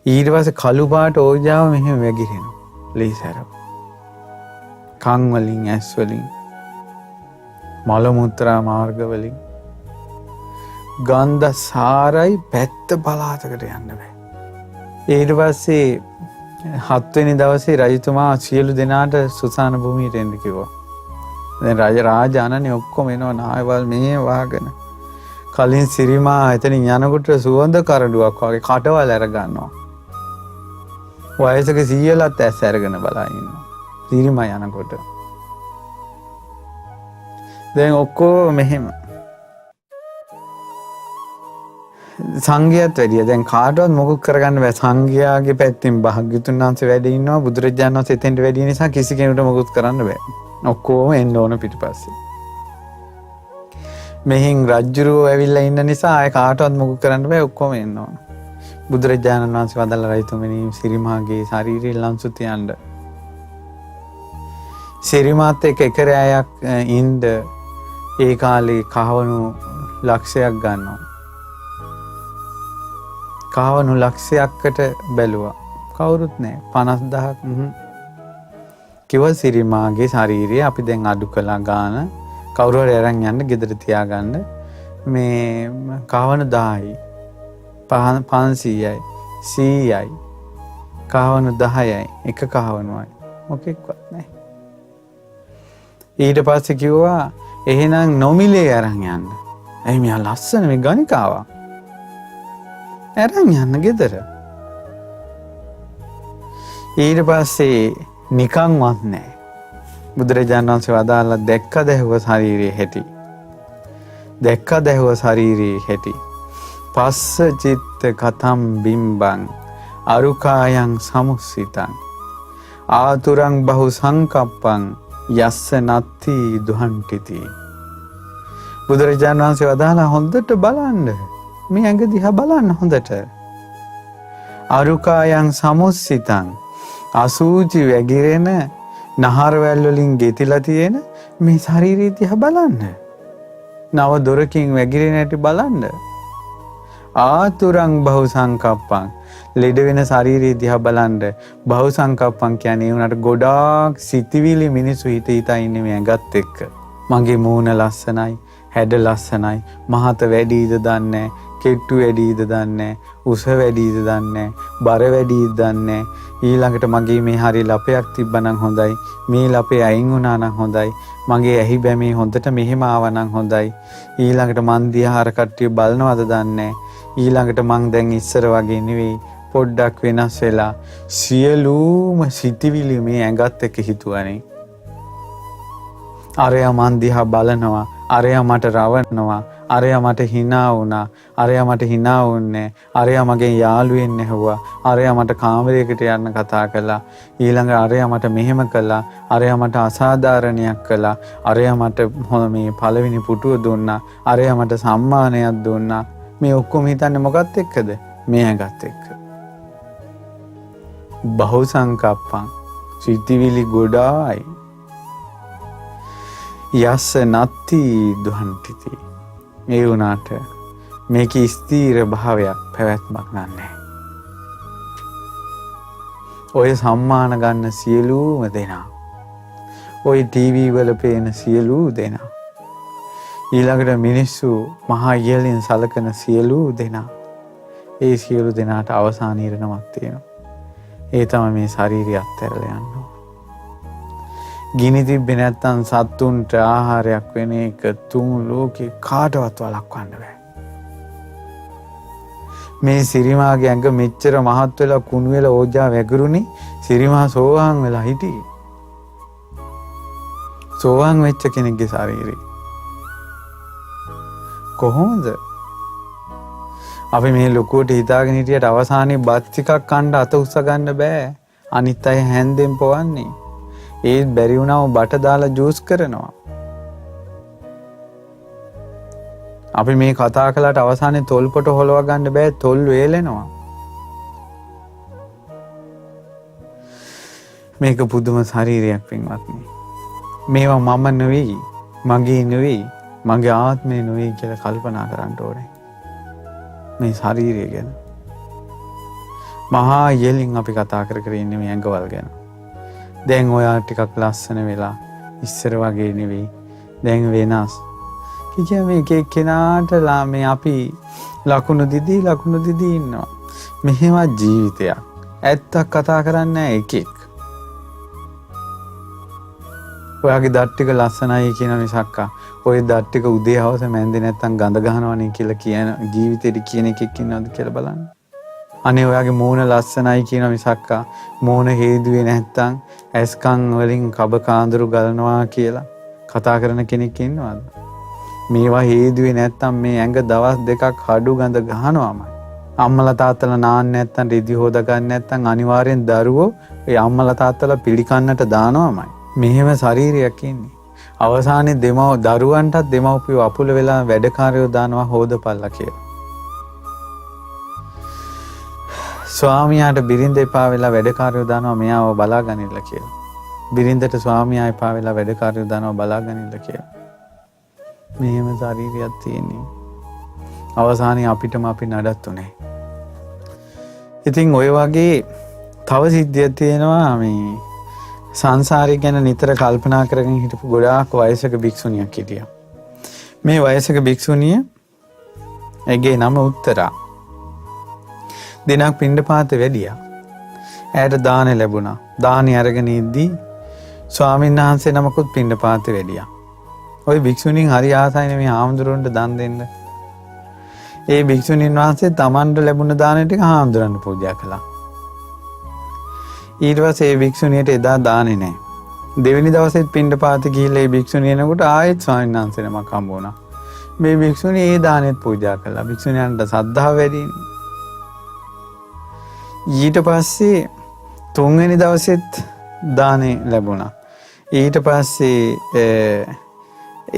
ඊට පස්සේ කළු පාට ඕජාව මෙහෙම වැగిරෙනවා. ලීසරව. කන් වලින්, ඇස් වලින්, මල මුත්‍රා මාර්ග වලින් ගන්ධ සාරයි පැත්ත පළාතකට යන්න බෑ. ඊට පස්සේ 7 වෙනි දවසේ රජතුමා සියලු දෙනාට සුසාන භූමියට එන්න කිව්වා. දැන් රාජානනේ ඔක්කොම එනවා නායවල් මේ වාගෙන. කලින් සිරිමා එතනින් යනකොට සුවඳ කරඬුවක් වගේ කටවල් අර ගන්නවා. වයසක සීයලත් ඇස් අරගෙන බලා ඉන්නවා. සිරිමා යනකොට. දැන් ඔක්කොම මෙහෙම. සංඝයාත් වැඩිය. දැන් කාටවත් මොකක් කරගන්න බෑ. සංඝයාගේ පැත්තෙන් භාග්‍යතුන් වහන්සේ වැඩ ඉන්නවා. බුදුරජාණන් වහන්සේ එතෙන්ට වැඩි නිසා කිසි කෙනෙකුට මොකුත් කරන්න බෑ. ඔක්කොම එන්න ඕන පිටිපස්සේ. මෙහින් රජ්ජුරුවෝ ඇවිල්ලා ඉන්න නිසා ආය කාටවත් මොකුත් කරන්න බෑ. ඔක්කොම එන්න ඕන. බුදුරජාණන් වහන්සේ වදාළ රජතුමනි, සිරිමාගේ ශරීරය ලංසු තියන්න. සිරිමාත් එක්ක එක රැයක් ඉන්න ඒ කාලේ කහවණු ලක්ෂයක් ගන්නවා. කහවණු ලක්ෂයකට බැලුවා. කවුරුත් නැහැ. 50000ක් කිව්වා සිරිමාගේ ශරීරය අපි දැන් අඩු කළා ගාන. කවුරු හරි අරන් යන්න ගෙදර තියාගන්න. මේ කහවණු 10යි. 500යි 100යි කහවණු 10යි එක කහවණුයි මොකෙක්වත් නැහැ. ඊට පස්සේ කිව්වා එහෙනම් නොමිලේ අරන් යන්න. ඇයි මෙයා ලස්සන මේ ගණිකාවා. අරන් යන්න ගෙදර. ඊට පස්සේ නිකන්වත් නැහැ. බුදුරජාණන් වහන්සේ වදාළා දැක්කද ඇහුව ශරීරයේ හැටි. දැක්කද ඇහුව ශරීරයේ හැටි. පස්ස චිත්ත කතම් බිම්බං අරුකායන් සමුස්සිතං. ආතුරං බහු සංකප්පං යස්ස නත්ති දුහන්ටිති. බුදුරජාණන් වහන්සේ වදාලා හොඳට බලන්න. මේ ඇඟ දිහා බලන්න හොඳට. අරුකායන් සමුස්සිතං අසූචි වැగిරෙන නහරවැල් වලින් ගෙතිලා තියෙන මේ ශරීරය දිහා බලන්න. නව දොරකින් වැగిරෙන හැටි බලන්න. ආතුරං බහු සංකප්පං ලෙඩ වෙන ශරීරය දිහා බලන්න. බහු සංකප්පං කියන්නේ උනට ගොඩාක් සිතිවිලි මිනිසු හිත හිතා ඉන්නේ මේ ඇඟත් එක්ක. මගේ මූණ ලස්සනයි, හැඩ ලස්සනයි, මහත වැඩිද දන්නේ, කෙට්ටු වැඩිද දන්නේ, උස වැඩිද දන්නේ, බර වැඩිද දන්නේ. ඊළඟට මගේ මේ හරි ලපයක් තිබ්බනම් හොඳයි, මේ ලපේ අයින් වුණා නම් හොඳයි, මගේ ඇහි බැමේ හොඳට මෙහෙම ආවනම් හොඳයි. ඊළඟට මන් දිහා අර කට්ටිය බලනවද දන්නේ. ඊළඟට මං දැන් ඉස්සර වගේ නෙවෙයි, පොඩ්ඩක් වෙනස් වෙලා සියලුම සිතිවිලි මේ ඇඟත් එක්ක හිතුවනේ. අරයා මන් දිහා බලනවා, අරයා මට රවනවා, අරයා මට hina වුණා, අරයා මට hina වුන්නේ, අරයා මගේ යාළුවෙන් ඇහුවා, අරයා මට කාමරයකට යන්න කතා කළා, ඊළඟ අරයා මට මෙහෙම කළා, අරයා මට අසාධාරණයක් කළා, අරයා මට මේ පළවෙනි පුටුව දුන්නා, අරයා මට සම්මානයක් දුන්නා. මේ ඔක්කොම හිතන්නේ මොකත් එක්කද? මේ ඇඟත් එක්ක. බහු සංකප්පං සිතිවිලි ගොඩායි. යස්ස නත්ති දුහන්ටිති. ඒ වුණාට මේකේ ස්ථීර භාවයක් පැවැත්මක් නැහැ. ඔය සම්මාන ගන්න සියලුම දෙනා, ඔය ටීවී වල පේන සියලු දෙනා, ඊළඟට මිනිස්සු මහා ඉහළින් සලකන සියලු දෙනා, ඒ සියලු දෙනාට අවසාන ඉරණමක් තියෙනවා. ඒ තමයි මේ ශරීරය අත්හැරලා යන්න ඕන. ගිනි තිබ්බේ නැත්තම් සත්තුන්ට ආහාරයක් වෙන එක තුන් ලෝකේ කාටවත් වළක්වන්න බෑ. මේ සිරිමාගේ ඇඟ මෙච්චර මහත් වෙලා කුණු වෙලා ඕජා වැගිරුණි. සිරිමා සෝවාන් වෙලා හිටියේ. සෝවාන් වෙච්ච කෙනෙක්ගේ ශරීරය කොහොමද? අපි මේ ලොකුවට හිතාගෙන හිටියට අවසානයේ බත් ටිකක් කන්න අත උස්ස ගන්න බෑ. අනිත් අය හැන්දෙන් පොවන්නේ. ඒත් බැරි වුණාම බට දාලා ජූස් කරනවා. අපි මේ කතා කළාට අවසානයේ තොල් පොට හොලව ගන්න බෑ, තොල් වේලෙනවා. මේක පුදුම ශරීරයක් පින්වත්නි. මේවා මම නෙවෙයි, මගේ නෙවෙයි, මගේ ආත්මය නෙවෙයි කියලා කල්පනා කරන්න ඕනේ. මේ ශරීරය ගැන මහා යෙලින් අපි කතා කර කර ඉන්නේ මේ ඇඟවල් ගැන. දැන් ඔයා ටිකක් ලස්සන වෙලා ඉස්සර වගේ නෙවෙයි, දැන් වෙනස්. කිය මේ එක එක්කෙනාට මේ අපි ලකුණු දිදී ඉන්නවා. මෙහෙම ජීවිතයක්. ඇත්තක් කතා කරන්නේ නැහැ එකෙක්. ඔයාගේ දත් ටික ලස්සනයි කියන මිසක්කා ඔය දත් ටික උදේ හවස මැන්දේ නැත්තම් ගඳ ගහනවනේ කියලා කියන ජීවිතේට කියන එකෙක් ඉන්නවද කියලා බලන්න. අනේ ඔයාගේ මූණ ලස්සනයි කියන මිසක්කා මූණ හේදුවේ නැත්තම් ඇස්කන් වලින් කබ කාඳුරු ගලනවා කියලා කතා කරන කෙනෙක් ඉන්නවද? මේවා හේදුවේ නැත්තම් මේ ඇඟ දවස් දෙකක් හඩු ගඳ ගහනවාමයි. අම්මලා තාත්තලා නාන්න නැත්තම් රිදි හොද ගන්න නැත්තම් අනිවාර්යෙන් දරුවෝ ඒ අම්මලා තාත්තලා පිළිකන්නට දානවාමයි. මෙහෙම ශරීරයක් ඉන්නේ. අවසානයේ දරුවන්ටත් දෙමව්පියෝ අපුල වෙලා වැඩකාරයෝ දානවා හොදපල්ලා කියලා. ස්වාමියාට බිරිඳ එපා වෙලා වැඩකාරයෝ දානවා මෙයාව බලාගනින්න කියලා. බිරිඳට ස්වාමියා එපා වෙලා වැඩකාරයෝ දානවා බලාගනින්න කියලා. මෙහෙම ශරීරයක් තියෙන්නේ. අවසානයේ අපිටම අපි නඩත්තුනේ. ඉතින් ඔය වගේ තව සිද්ධියක් තියෙනවා. මේ සංසාරය ගැන නිතර කල්පනා කරගෙන හිටපු ගොඩාක් වයසක භික්ෂුණියක් හිටියා. මේ වයසක භික්ෂුණිය ඇගේ නම උත්තරා. දිනක් පිණ්ඩපාත වැඩියා. ඇයට දාන ලැබුණා. දානි අරගෙන ඉද්දී ස්වාමීන් වහන්සේ නමකුත් පිණ්ඩපාත වැඩියා. ওই භික්ෂුණීන් හරි ආසයිනේ මේ හාමුදුරන්ට දන් දෙන්න. ඒ භික්ෂුණීන් වහන්සේ තමන්ට ලැබුණ දාන ටික හාමුදුරන්ට පූජා කළා. ඊට පස්සේ ඒ භික්ෂුණියට එදා දාන්නේ නැහැ. දෙවෙනි දවසෙත් පිණ්ඩපාත ගිහිල්ලා ඒ භික්ෂුණිය එනකොට ආයෙත් ස්වාමීන් වහන්සේ නමක් හම්බ වුණා. මේ භික්ෂුණිය ඒ දානෙත් පූජා කළා. භික්ෂුණියන්ට සද්ධාව වැඩි. ඊට පස්සේ තුන්වෙනි දවසෙත් දානේ ලැබුණා. ඊට පස්සේ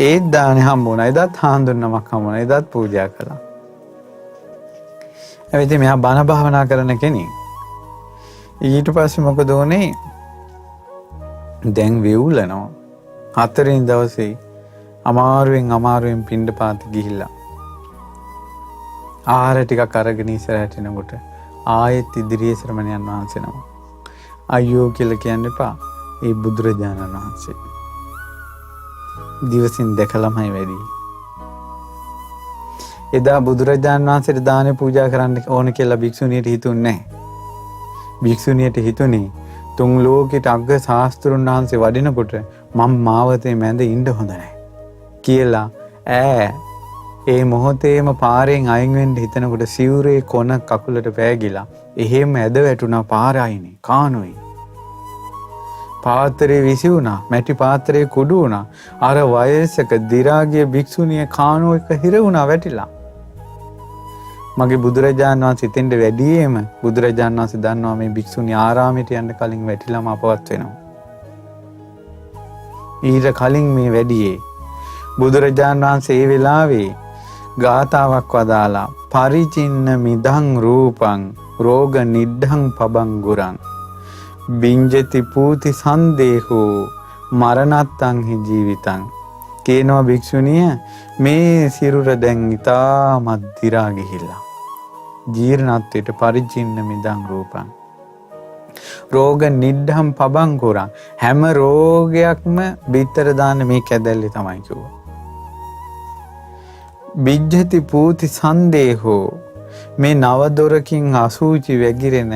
ඒත් දානේ හම්බුණා. එදත් හාමුදුරුවමක් හම්බුණා. එදත් පූජා කළා. ඉතින් මෙයා බණ භාවනා කරන කෙනෙක්. ඊට පස්සේ මොකද උනේ? දැන් වෙවුලනවා. 4 වෙනි දවසේ අමාරුවෙන් පිණ්ඩපාත ගිහිල්ලා ආහාර ටිකක් අරගෙන ඉස්සරහට එනකොට ආයෙත් ඉදිරියේ ශ්‍රමණයන් වහන්සේ නම අයියෝ කියලා කියන්න එපා. ඒ බුදුරජාණන් වහන්සේ දිවසින් දැකලාමයි වැඩි. එදා බුදුරජාණන් වහන්සේට දානේ පූජා කරන්න ඕන කියලා භික්ෂුණියට හිතුන්නේ නැහැ. භික්ෂුණියට හිතුනේ තුන් ලෝකෙට අග්ග ශාස්ත්‍රුන් වහන්සේ වඩිනකොට මම මාවතේ මැද ඉන්න හොඳ නැහැ කියලා ඒ මොහොතේම පාරෙන් අයින් වෙන්න හිතනකොට සිවුරේ කොන කකුලට පෑගිලා එහෙම ඇද වැටුණා පාර අයිනේ කානුවේ. පාත්‍රේ විසි වුණා. මැටි පාත්‍රේ කුඩු වුණා. අර වයසක දි รา ගිය භික්ෂුණිය කානුව එක හිර වුණා වැටිලා. මගේ බුදුරජාණන් වහන්සේ ඉතින්ද වැඩියෙම බුදුරජාණන් වහන්සේ දන්නවා මේ භික්ෂුණිය ආරාමයට යන්න කලින් වැටිලාම අපවත් වෙනවා. ඊට කලින් මේ වැඩියේ බුදුරජාණන් වහන්සේ ඒ වෙලාවේ ගාතාවක් වදාලා පරිචින්න මිදං රූපං රෝග නිද්ධං පබංගුරං බින්ජති පූති සන්දේහෝ මරණත්තං හි ජීවිතං කියනවා භික්ෂුණිය මේ සිරුර දැන් ඉතාමත් දි รา ගිහිල්ලා ජීර්ණත්වයට පරිචින්න මිදං රූපං රෝග නිද්ධං පබංගුරං හැම රෝගයක්ම බිත්තර දාන්න මේ කැදැල්ලේ තමයි කිව්වා. බිජ්ජති පූති සන්දේහෝ මේ නව දොරකින් අසූචි වැగిරෙන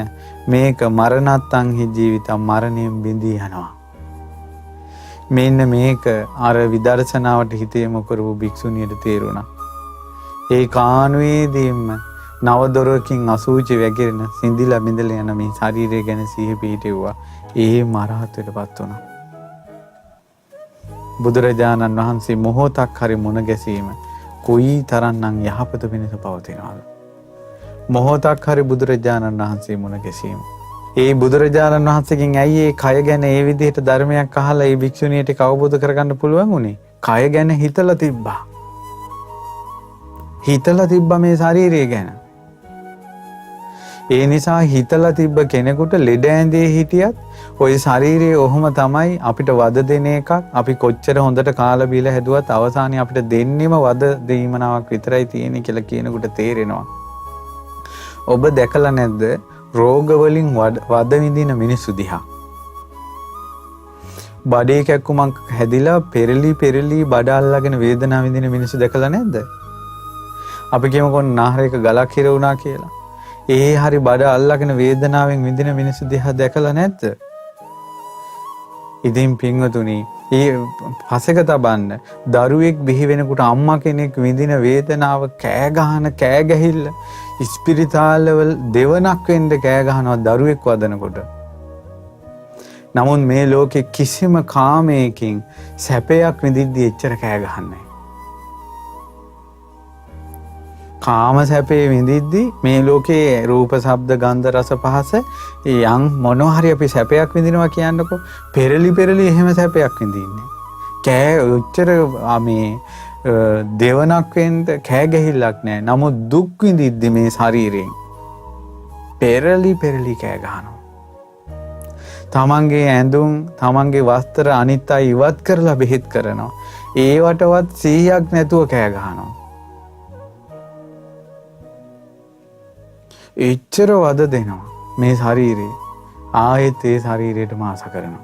මේක මරණත්තං හි ජීවිතං මරණයෙන් බිඳී යනවා. මෙන්න මේක අර විදර්ශනාවට හිතේම කරපු භික්ෂුණියට තේරුණා. ඒ කානුවේදීම නව දොරකින් අසූචි වැగిරෙන සිඳිලා බිඳලා යන මේ ශරීරය ගැන සිහි පිහිටෙව්වා. ඒ මරහත්වයටපත් වුණා. බුදුරජාණන් වහන්සේ මොහොතක් හරි මුණ ගැසීම කොයි තරම්නම් යහපත වෙනස පවතිනවද? මොහොතක් හරි බුදුරජාණන් වහන්සේ මුණ ගැසීම. ඒ බුදුරජාණන් වහන්සේගෙන් ඇයි ඒ කය ගැන ඒ විදිහට ධර්මයක් අහලා ඒ භික්ෂුණියට අවබෝධ කරගන්න පුළුවන් උනේ? කය ගැන හිතලා තිබ්බා. හිතලා තිබ්බා මේ ශරීරය ගැන. ඒ නිසා හිතලා තිබ්බ කෙනෙකුට ලෙඩ ඇඳේ හිටියත් ওই ශරීරයේ ඔහොම තමයි අපිට වද දෙන එකක්. අපි කොච්චර හොඳට කාලා බීලා හැදුවත් අවසානයේ අපිට දෙන්නෙම වද දෙීමනාවක් විතරයි තියෙන්නේ කියලා කියනකොට තේරෙනවා. ඔබ දැකලා නැද්ද රෝග වලින් වද විඳින මිනිස්සු දිහා? බඩේ කැක්කුමක් හැදිලා පෙරලි බඩ අල්ලගෙන වේදනාව විඳින මිනිස්සු දැකලා නැද්ද? අපි කියමුකෝ නාහරයක ගලක් හිර වුණා කියලා. ඒ හරි බඩ අල්ලගෙන වේදනාවෙන් විඳින මිනිස්සු දිහා දැකලා නැද්ද? ඉතින් පින්වතුනි, ඒ පසක තබන්න දරුවෙක් බිහි වෙනකොට අම්මා කෙනෙක් විඳින වේදනාව කෑ ගැහිල්ල ඉස්පිරිතාලවල දෙවනක් වෙන්න කෑ ගහනවා දරුවෙක් වදනකොට. නමුත් මේ ලෝකේ කිසිම කාමයකින් සැපයක් විඳිද්දී එච්චර කෑ ගහන්නේ. කාම සැපේ විඳිද්දී මේ ලෝකේ රූප, ශබ්ද, ගන්ධ, රස, පහස යම් මොනවා හරි අපි සැපයක් විඳිනවා කියන්නකො පෙරලි එහෙම සැපයක් විඳින්නේ. කෑ උච්චර මේ දෙවනක් වෙන්න කෑ ගැහිල්ලක් නැහැ. නමුත් දුක් විඳිද්දී මේ ශරීරයෙන් පෙරලි කෑ ගහනවා. තමන්ගේ ඇඳුම්, තමන්ගේ වස්ත්‍ර අනිත් අය ඉවත් කරලා බෙහෙත් කරනවා. ඒවටවත් 100ක් නැතුව කෑ ගහනවා. එච්චර වද දෙනවා මේ ශරීරේ. ආයෙත් ඒ ශරීරයටම ආස කරනවා.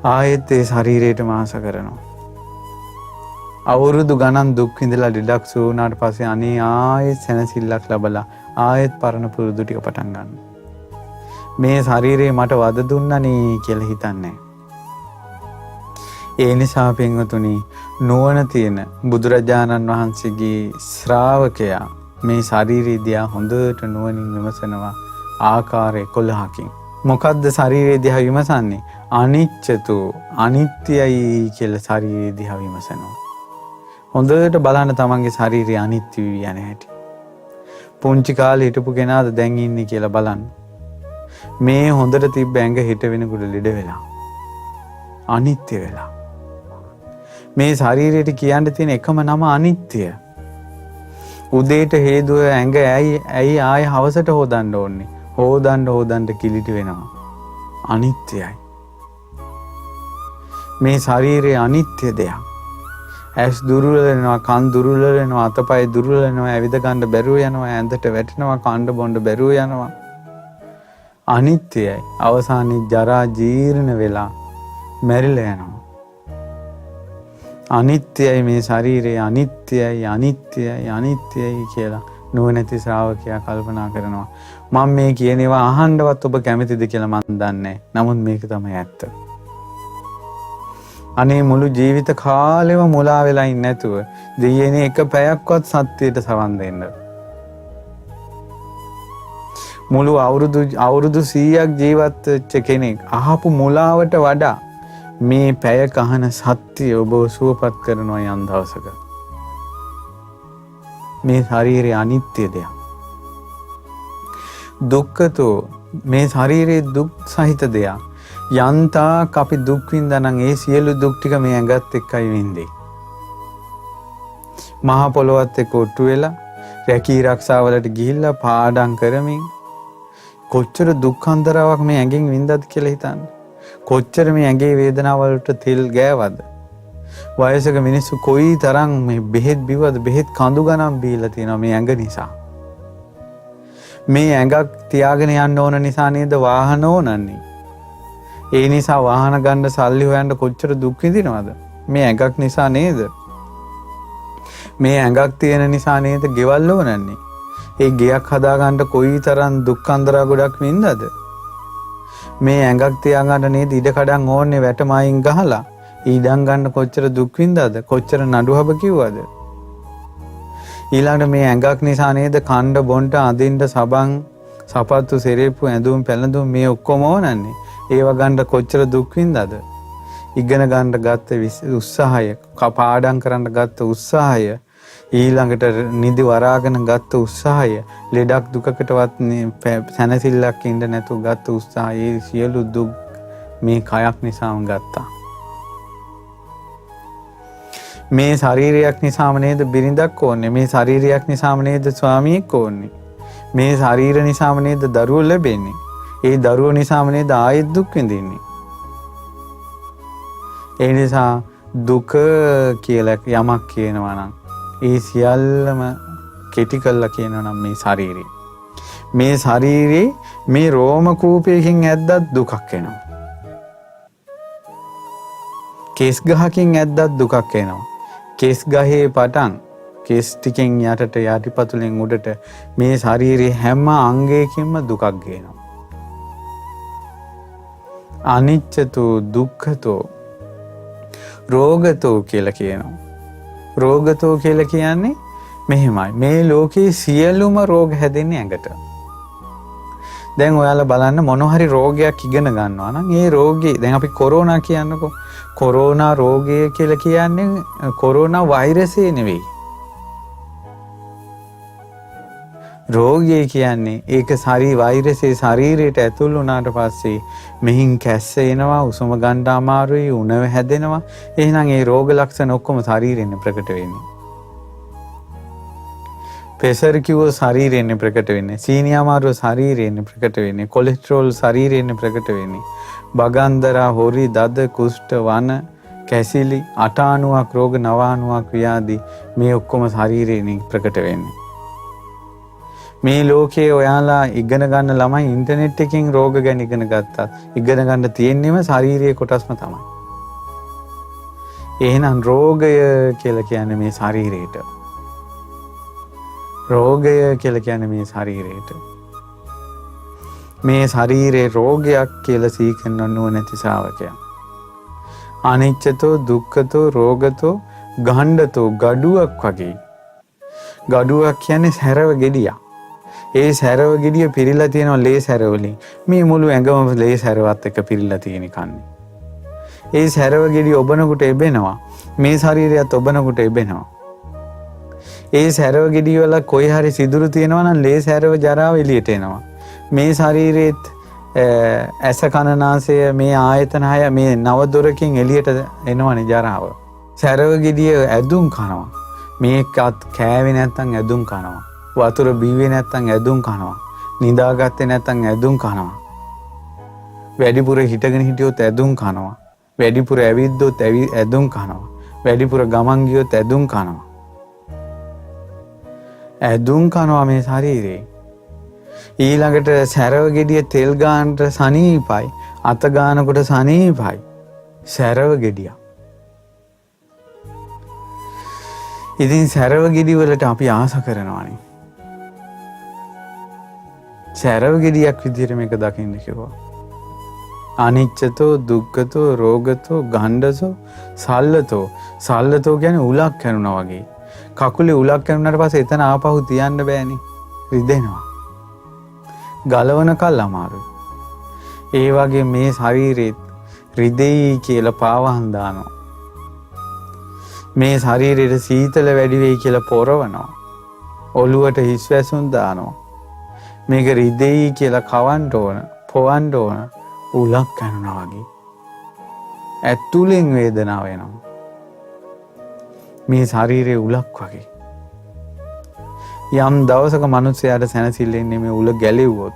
ආයෙත් ඒ ශරීරයටම ආස කරනවා. අවුරුදු ගණන් දුක් විඳලා ඩිඩක් සූනාට පස්සේ අනේ ආයෙත් සැනසෙල්ලක් ලැබලා ආයෙත් පරණ පුරුදු ටික පටන් ගන්නවා. මේ ශරීරේ මට වද දුන්නනේ කියලා හිතන්නේ. ඒ නිසා පින්වතුනි, නුවණ තියෙන බුදුරජාණන් වහන්සේගේ ශ්‍රාවකයා මේ ශරීරය දිහා හොඳට නුවණින් විමසනවා ආකාර 11කින්. මොකද්ද ශරීරය දිහා විමසන්නේ? අනිච්චතු, අනිත්‍යයි කියලා ශරීරය දිහා විමසනවා. හොඳට බලන්න තමන්ගේ ශරීරය අනිත්‍ය වී යන හැටි. පුංචි කාලේ හිටපු කෙනාද දැන් ඉන්නේ කියලා බලන්න. මේ හොඳට තිබ්බ ඇඟ හිට වෙනකොට ලෙඩ වෙලා. අනිත්‍ය වෙලා. මේ ශරීරයට කියන්න තියෙන එකම නම අනිත්‍ය. උදේට හේදුව ඇඟ ඇයි ආය හවසට හොදන්න ඕනේ. හොදන්න කිලිට වෙනවා. අනිත්‍යයි. මේ ශරීරය අනිත්‍ය දෙයක්. ඇස් දුර්වල වෙනවා, කන් දුර්වල වෙනවා, අතපය දුර්වල වෙනවා, ඇවිද ගන්න බැරුව යනවා, ඇඳට වැටෙනවා, කන්න බොන්න බැරුව යනවා. අනිත්‍යයි. අවසානයේ ජරා ජීර්ණ වෙලා මැරිලා යනවා. අනිත්‍යයි මේ ශරීරය, අනිත්‍යයි කියලා නුවණැති ශ්‍රාවකයා කල්පනා කරනවා. මම මේ කියන ඒවා අහන්නවත් ඔබ කැමතිද කියලා මම දන්නේ. නමුත් මේක තමයි ඇත්ත. අනේ මුළු ජීවිත කාලෙම මුලා වෙලා ඉන්නේ නැතුව දෙයනේ එක පැයක්වත් සත්‍යයට සවන් දෙන්න. මුළු අවුරුදු 100ක් ජීවත් වෙච්ච කෙනෙක් අහපු මුලාවට වඩා මේ පැය කහන සත්‍ය ඔබ සුවපත් කරනවා යම් දවසක. මේ ශරීරය අනිත්‍ය දෙයක්. දුක්ඛතෝ මේ ශරීරයේ දුක් සහිත දෙයක්. යන්තාක් අපි දුක් විඳා නම් ඒ සියලු දුක් ටික මේ ඇඟත් එක්කයි විඳින්නේ. මහා පොළොවත් එක්ක ඔට්ටු වෙලා රැකී ආරක්ෂාවලට ගිහිල්ලා පාඩම් කරමින් කොච්චර දුක් අන්තරාවක් මේ ඇඟෙන් විඳද්ද කියලා හිතන්න. කොච්චර මේ ඇඟේ වේදනාවලට තෙල් ගෑවද? වයසක මිනිස්සු කොයි තරම් මේ බෙහෙත් බිව්වද? බෙහෙත් කඳු ගණන් බීලා තියෙනවා මේ ඇඟ නිසා. මේ ඇඟක් තියාගෙන යන්න ඕන නිසා නේද වාහන ඕනන්නේ. ඒ නිසා වාහන ගන්න සල්ලි හොයන්න කොච්චර දුක් විඳිනවද? මේ ඇඟක් නිසා නේද? මේ ඇඟක් තියෙන නිසා නේද ගෙවල් ඕනන්නේ. ඒ ගෙයක් හදාගන්න කොයි තරම් දුක් අන්දරා ගොඩක් වින්දාද? මේ ඇඟක් තියාගන්න නේද ඉඩ කඩන් ඕන්නේ වැටමයින් ගහලා. ඊඩම් ගන්න කොච්චර දුක් වින්දාද? කොච්චර නඩුහබ කිව්වද? ඊළඟට මේ ඇඟක් නිසා නේද කණ්ඩ බොණ්ඩ අඳින්න සබන් සපත්තු සෙරේප්පු ඇඳුම් පැළඳුම් මේ ඔක්කොම ඕනන්නේ. ඒව ගන්න කොච්චර දුක් වින්දාද? ඉගෙන ගන්න ගත්ත උත්සාහය, පාඩම් කරන්න ගත්ත උත්සාහය, ඊළඟට නිදි වරාගෙන ගත්ත උත්සාහය, ලෙඩක් දුකකටවත් සැනසෙල්ලක් ඉන්න නැතුව ගත්ත උත්සාහය, සියලු දුක් මේ කයක් නිසාම ගත්තා. මේ ශරීරයක් නිසාම නේද බිරිඳක් ඕනේ. මේ ශරීරයක් නිසාම නේද ස්වාමියෙක් ඕනේ. මේ ශරීර නිසාම නේද දරුවෝ ලැබෙන්නේ. ඒ දරුවෝ නිසාම නේද ආයෙත් දුක් විඳින්නේ. ඒ නිසා දුක කියලා යමක් කියනවා නම් ඒ සියල්ලම කෙටි කළා කියනවා නම් මේ ශරීරය. මේ ශරීරේ මේ රෝම කූපයකින් ඇද්දත් දුකක් එනවා. කෙස් ගහකින් ඇද්දත් දුකක් එනවා. කෙස් ගහේ පටන් කෙස් ටිකෙන් යටට යටිපතුලෙන් උඩට මේ ශරීරයේ හැම අංගයකින්ම දුකක් ගේනවා. අනිච්චතෝ දුක්ඛතෝ රෝගතෝ කියලා කියනවා. රෝගතෝ කියලා කියන්නේ මෙහෙමයි. මේ ලෝකේ සියලුම රෝග හැදෙන්නේ ඇඟට. දැන් ඔයාලා බලන්න මොන හරි රෝගයක් ඉගෙන ගන්නවා නම් ඒ රෝගේ දැන් අපි කොරෝනා කියන්නකෝ. කොරෝනා රෝගය කියලා කියන්නේ කොරෝනා වෛරසය නෙවෙයි. රෝගය කියන්නේ ඒක වෛරසයේ ශරීරයට ඇතුල් වුණාට පස්සේ මෙහින් කැස්ස එනවා, උසුම ගන්න අමාරුයි, උණව හැදෙනවා. එහෙනම් ඒ රෝග ලක්ෂණ ඔක්කොම ශරීරයෙන් ප්‍රකට වෙන්නේ. ප්‍රෙෂර් කිව්ව ශරීරයෙන් ප්‍රකට වෙන්නේ. සීනි අමාරුව ශරීරයෙන් ප්‍රකට වෙන්නේ. කොලෙස්ටරෝල් ශරීරයෙන් ප්‍රකට වෙන්නේ. බගන්දරා, හොරි, දද, කුෂ්ඨ, වන, කැසිලි, 890ක් රෝග, 990ක් ව්‍යාධි මේ ඔක්කොම ශරීරයෙන් ප්‍රකට වෙන්නේ. මේ ලෝකේ ඔයාලා ඉගෙන ගන්න ළමයි ඉන්ටර්නෙට් එකෙන් රෝග ගැන ඉගෙන ගත්තත් ඉගෙන ගන්න තියෙන්නේම ශාරීරික කොටස්ම තමයි. එහෙනම් රෝගය කියලා කියන්නේ මේ ශරීරයට. රෝගය කියලා කියන්නේ මේ ශරීරයට. මේ ශරීරේ රෝගයක් කියලා සීකරන නුවණැති ශ්‍රාවකයා. අනිච්චතෝ දුක්ඛතෝ රෝගතෝ ගණ්ඩතෝ ගඩුවක් වගේ. ගඩුවක් කියන්නේ සැරව ගෙඩියක්. ඒ සැරව ගෙඩිය පිරීලා තියෙනවා ලේ සැර වලින්. මේ මුළු ඇඟම ලේ සැරවත් එක්ක පිරීලා තියෙන කන්නේ. ඒ සැරව ගෙඩිය ඔබනකොට එබෙනවා. මේ ශරීරයත් ඔබනකොට එබෙනවා. ඒ සැරව ගෙඩිය වල කොයි හරි සිදුරු තියෙනවා නම් ලේ සැරව ජරාව එළියට එනවා. මේ ශරීරෙත් ඇස කන නාසය මේ ආයතන හය මේ නව දොරකින් එළියට එනවනේ ජරාව. සැරව ගෙඩිය ඇදුම් කනවා. මේකත් කෑවේ නැත්තම් ඇදුම් කනවා. වතුර බීවේ නැත්තම් ඇදුම් කනවා. නිදාගත්තේ නැත්තම් ඇදුම් කනවා. වැඩිපුර හිටගෙන හිටියොත් ඇදුම් කනවා. වැඩිපුර ඇවිද්දොත් ඇදුම් කනවා. වැඩිපුර ගමන් ගියොත් ඇදුම් කනවා. ඇදුම් කනවා මේ ශරීරේ. ඊළඟට සැරව ගෙඩිය තෙල් ගානට සනීපයි. අත ගානකොට සනීපයි. සැරව ගෙඩිය. ඉතින් සැරව ගෙඩි වලට අපි ආස කරනවානේ. සැරව ගෙඩියක් විදිහට මේක දකින්න කිව්වා. අනිච්චතෝ දුක්ඛතෝ රෝගතෝ ගණ්ඩසෝ සල්ලතෝ. සල්ලතෝ කියන්නේ උලක් කැනුණා වගේ. කකුලේ උලක් කැනුණාට පස්සේ එතන ආපහු තියන්න බෑනේ. රිදෙනවා. ගලවන කල් අමාරුයි. ඒ වගේ මේ ශරීරෙත් රිදෙයි කියලා පාවහන් දානවා. මේ ශරීරෙට සීතල වැඩි වෙයි කියලා පොරවනවා. ඔළුවට හිස් වැසුම් දානවා. මේක රිදෙයි කියලා කවන්න ඕන, පොවන්න ඕන. උලක් කනුණා වගේ. ඇතුලෙන් වේදනාව එනවා. මේ ශරීරයේ උලක් වගේ. යම් දවසක මිනිස්යාට සැනසෙල්ල ඉන්නේ මේ උල ගැලෙව්වොත්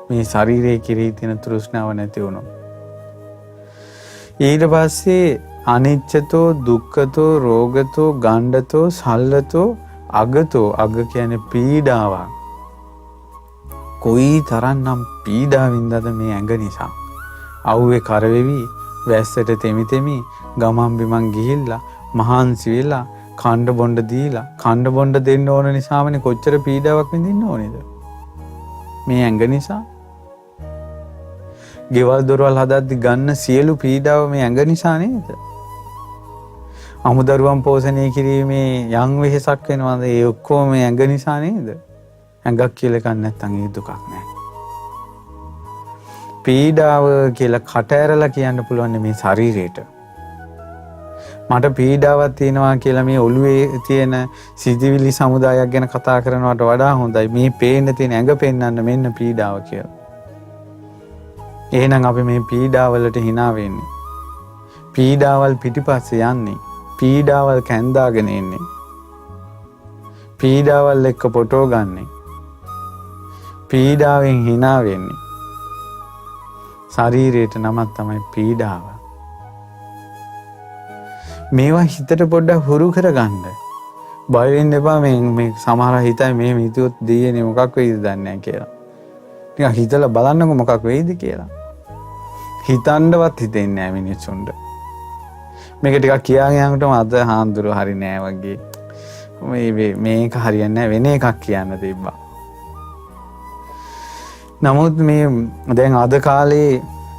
මේ ශරීරයේ කෙරෙහි තියෙන තෘෂ්ණාව නැති වුණොත්. ඊට පස්සේ අනිච්චතෝ දුක්ඛතෝ රෝගතෝ ගණ්ඩතෝ සල්ලතෝ අගතෝ. අග කියන්නේ පීඩාවක්. කොයි තරම්නම් පීඩාවින්දද මේ ඇඟ නිසා. අවුවේ කරවෙවි වැස්සට තෙමි තෙමි ගමන් බිමන් ගිහිල්ලා මහන්සි වෙලා කණ්ඩ බොණ්ඩ දීලා කණ්ඩ බොණ්ඩ දෙන්න ඕන නිසාමනේ කොච්චර පීඩාවක් විඳින්න ඕනේද මේ ඇඟ නිසා. ගෙවල් දොරවල් හදද්දි ගන්න සියලු පීඩාව මේ ඇඟ නිසා නේද? අමුදරුවන් පෝෂණය කිරීමේ යම් වෙහෙසක් වෙනවද? ඒ ඔක්කොම මේ ඇඟ නිසා නේද? ඇඟක් කියලා එකක් නැත්නම් ඒ දුකක් නැහැ. පීඩාව කියලා කට ඇරලා කියන්න පුළුවන් මේ ශරීරයට. මට පීඩාවක් තියෙනවා කියලා මේ ඔළුවේ තියෙන සිතිවිලි සමුදායක් ගැන කතා කරනවට වඩා හොඳයි මේ පේන්න තියෙන ඇඟ පෙන්වන්න මෙන්න පීඩාව කියලා. එහෙනම් අපි මේ පීඩාවලට hina වෙන්නේ. පීඩාවල් පිටිපස්සේ යන්නේ. පීඩාවල් කැඳාගෙන ඉන්නේ. පීඩාවල් එක්ක ෆොටෝ ගන්නෙ. පීඩාවෙන් hina වෙන්නේ. ශරීරයට නමක් තමයි පීඩාව. මේවා හිතට පොඩ්ඩක් හුරු කරගන්න. බය වෙන්න එපා මේ සමහර හිතයි මේ හිතුවොත් දෙයනේ මොකක් වෙයිද දන්නේ නැහැ කියලා. ටිකක් හිතලා බලන්නකො මොකක් වෙයිද කියලා. හිතන්නවත් හිතෙන්නේ නැහැ මිනිස්සුන්ට. මේක ටිකක් කියාගෙන යනකොටම අද හාන්දුරු හරි නෑ වගේ. මේක හරියන්නේ නැහැ වෙන එකක් කියන්න තිබ්බා. නමුත් මේ දැන් අද කාලේ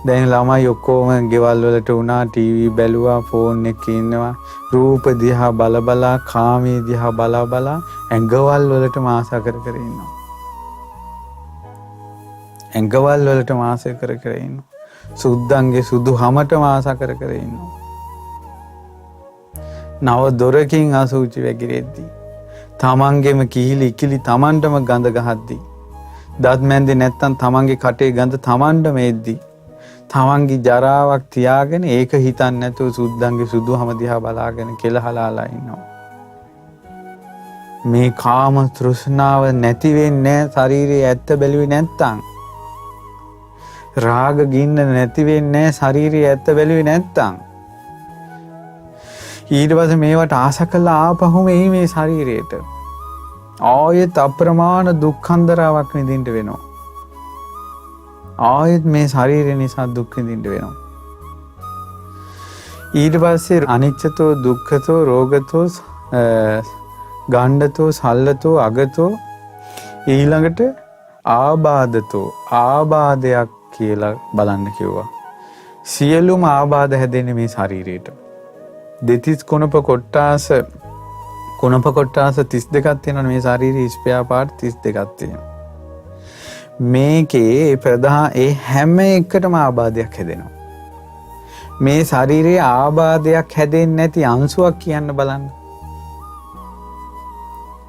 දැන් ළමයි ඔක්කොම ගෙවල් වලට වුණා ටීවී බැලුවා ෆෝන් එකේ ඉන්නවා රූප දිහා බල කාමී දිහා බල ඇඟවල් වලට ආස කර ඉන්නවා. ඇඟවල් වලට ආස කර ඉන්නවා. සුද්දන්ගේ සුදු හැමට ආස කර ඉන්නවා. නව දොරකින් අසුචි වැగిරෙද්දී තමන්ගේම කිහිලි ඉකිලි තමන්ටම ගඳ ගහද්දී දත් මැන්දේ නැත්තම් තමන්ගේ කටේ ගඳ තමන්ටම එද්දී තමන්ගේ ජරාවක් තියාගෙන ඒක හිතන්නේ නැතුව සුද්දන්ගේ සුදු හැම දිහා බලාගෙන කෙලහලාලා ඉන්නවා. මේ කාම තෘෂ්ණාව නැති වෙන්නේ ශරීරයේ ඇත්ත බැලුවේ නැත්තම්. රාග ගින්න නැති වෙන්නේ ශරීරයේ ඇත්ත බැලුවේ නැත්තම්. ඊට පස්සේ මේවට ආස කළා ආපහුම මේ ශරීරයට ආයෙත් අප්‍රමාණ දුක්ඛන්දරාවක් විඳින්න වෙනවා. ආයෙත් මේ ශරීරය නිසා දුක් විඳින්න වෙනවා. ඊට පස්සේ අනිච්චතෝ දුක්ඛතෝ රෝගතෝ ගණ්ඩතෝ සල්ලතෝ අගතෝ ඊළඟට ආබාධතෝ ආබාධයක් කියලා බලන්න කිව්වා. සියලුම ආබාධ හැදෙන්නේ මේ ශරීරයට. දෙතිස් කුණප කොට්ටාස 32ක් තියෙනවා මේ ශරීරයේ ස්පෙයා පාර්ට් 32ක් තියෙනවා. මේකේ ප්‍රධාන ඒ හැම එකටම ආබාධයක් හැදෙනවා. මේ ශරීරයේ ආබාධයක් හැදෙන්නේ නැති අංශුවක් කියන්න බලන්න.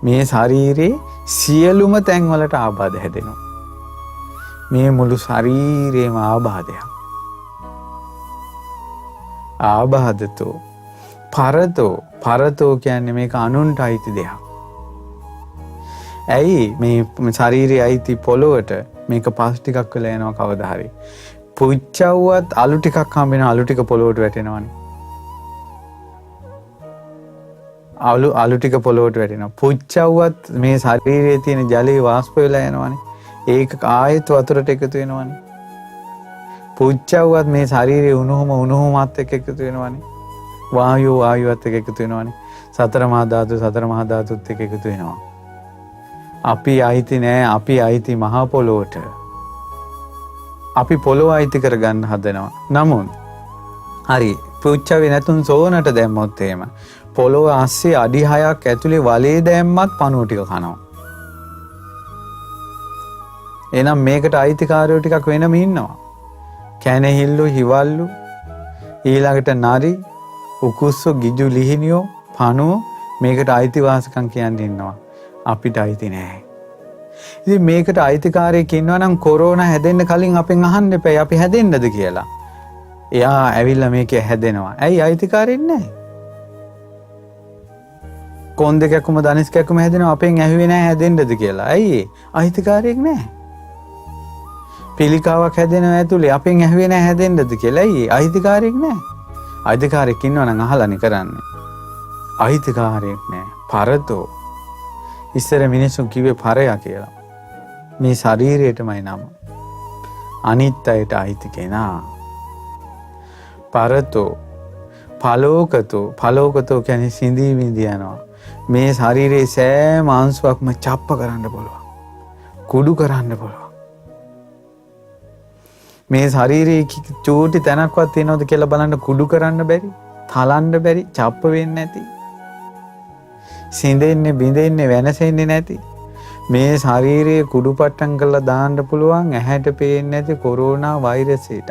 මේ ශරීරයේ සියලුම තැන් වලට ආබාධ හැදෙනවා. මේ මුළු ශරීරේම ආබාධයක්. ආබාධතෝ පරතෝ කියන්නේ මේක අනුන්ට අයිති දෙයක්. ඇයි මේ ශරීරයේ අයිති පොළොවට මේක පස් ටිකක් වෙලා යනවා කවදා හරි. පුච්චවුවත් අලු ටිකක් හම්බ වෙනවා අලු ටික පොළොවට වැටෙනවනේ. අලු ටික පොළොවට වැටෙනවා. පුච්චවුවත් මේ ශරීරයේ තියෙන ජලය වාෂ්ප වෙලා යනවනේ. ඒක ආයෙත් වතුරට එකතු වෙනවනේ. පුච්චවුවත් මේ ශරීරයේ උණුහුමත් එක්ක එකතු වෙනවනේ. වායුවත් එක්ක එකතු වෙනවනේ. සතර මහා ධාතුත් එක්ක එකතු වෙනවා. අපි අයිති නෑ. අපි අයිති මහා පොළොවට. අපි පොළොව අයිති කරගන්න හදනවා. නමුත් හරි පුච්චවේ නැතුන් සෝනට දැම්මොත් එහෙම පොළොව ASCII අඩි 6ක් ඇතුලේ වලේ දැම්මත් පණුව ටික කනවා. එහෙනම් මේකට අයිතිකාරයෝ ටිකක් වෙනම ඉන්නවා. කැනහිල්ලු හිවල්ලු ඊළඟට නරි උකුස්සෝ ගිජු ලිහිනියෝ පණුව මේකට අයිතිවාසිකම් කියන්නේ ඉන්නවා. අපිට අයිති නෑ. ඉතින් මේකට අයිතිකාරයෙක් ඉන්නවා නම් කොරෝනා හැදෙන්න කලින් අපෙන් අහන්න එපා අපි හැදෙන්නද කියලා. එයා ඇවිල්ලා මේකේ හැදෙනවා. ඇයි අයිතිකාරයෙක් නැහැ? කොන් දෙකක්ම ධනිස් කැක්කම හැදෙනවා අපෙන් ඇහුවේ නැහැ හැදෙන්නද කියලා. ඇයි අයිතිකාරයෙක් නැහැ? පිළිකාවක් හැදෙනවා ඇතුලේ අපෙන් ඇහුවේ නැහැ හැදෙන්නද කියලා. ඇයි අයිතිකාරයෙක් නැහැ? අයිතිකාරයෙක් ඉන්නවා නම් අහලානේ කරන්නේ. අයිතිකාරයෙක් නැහැ. පරතෝ ඉස්සර මිනිස්සු කිව්වේ පරයා කියලා. මේ ශරීරයටමයි නම. අනිත් අයට අයිති කෙනා. පරතෝ පලෝකතෝ කියන්නේ සිඳී විඳී යනවා. මේ ශරීරයේ සෑම අංශුවක්ම චප්ප කරන්න පුළුවන්. කුඩු කරන්න පුළුවන්. මේ ශරීරයේ චූටි තැනක්වත් තියෙනවද කියලා බලන්න කුඩු කරන්න බැරි, තලන්න බැරි, චප්ප වෙන්නේ නැති. සිඳෙන්නේ බිඳෙන්නේ වෙනසෙන්නේ නැති මේ ශරීරයේ කුඩු පට්ටම් කරලා දාන්න පුළුවන් ඇහැට පේන්නේ නැති කොරෝනා වෛරසයට.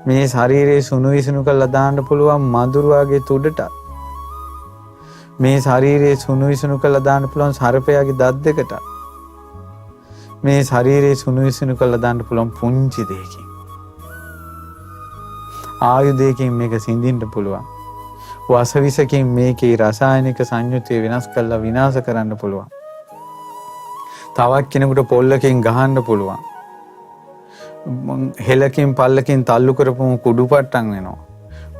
මේ ශරීරයේ සුණු විසුණු කරලා දාන්න පුළුවන් මදුරුවාගේ තුඩට. මේ ශරීරයේ සුණු විසුණු කරලා දාන්න පුළුවන් සර්පයාගේ දත් දෙකට. මේ ශරීරයේ සුණු විසුණු කරලා දාන්න පුළුවන් පුංචි දෙයකින්. ආයුධයකින් මේක සිඳින්න පුළුවන්. වසවිසකින් මේකේ රසායනික සංයුතිය වෙනස් කරලා විනාශ කරන්න පුළුවන්. තවත් කෙනෙකුට පොල්ලකින් ගහන්න පුළුවන්. හෙලකින් පල්ලකින් තල්ලු කරපුම කුඩු පට්ටම් වෙනවා.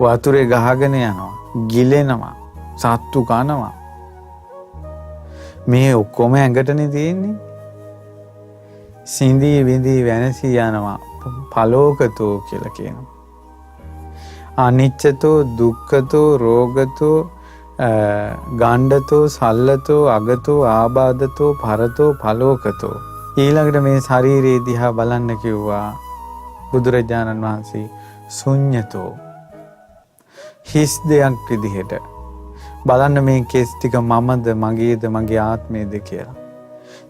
වතුරේ ගහගෙන යනවා. ගිලෙනවා. සත්තු කනවා. මේ ඔක්කොම ඇඟටනේ තියෙන්නේ. සිඳී විඳී වෙනසී යනවා. පලෝකතෝ කියලා කියනවා. අනිච්චතෝ දුක්ඛතෝ රෝගතෝ ගණ්ඩතෝ සල්ලතෝ අගතෝ ආබාධතෝ පරතෝ පලෝකතෝ. ඊළඟට මේ ශරීරයේ දිහා බලන්න කිව්වා බුදුරජාණන් වහන්සේ. ශුන්‍යතෝ හිස් දෙයක් විදිහට බලන්න මේ කෙස් ටික මමද මගේද මගේ ආත්මයේද කියලා.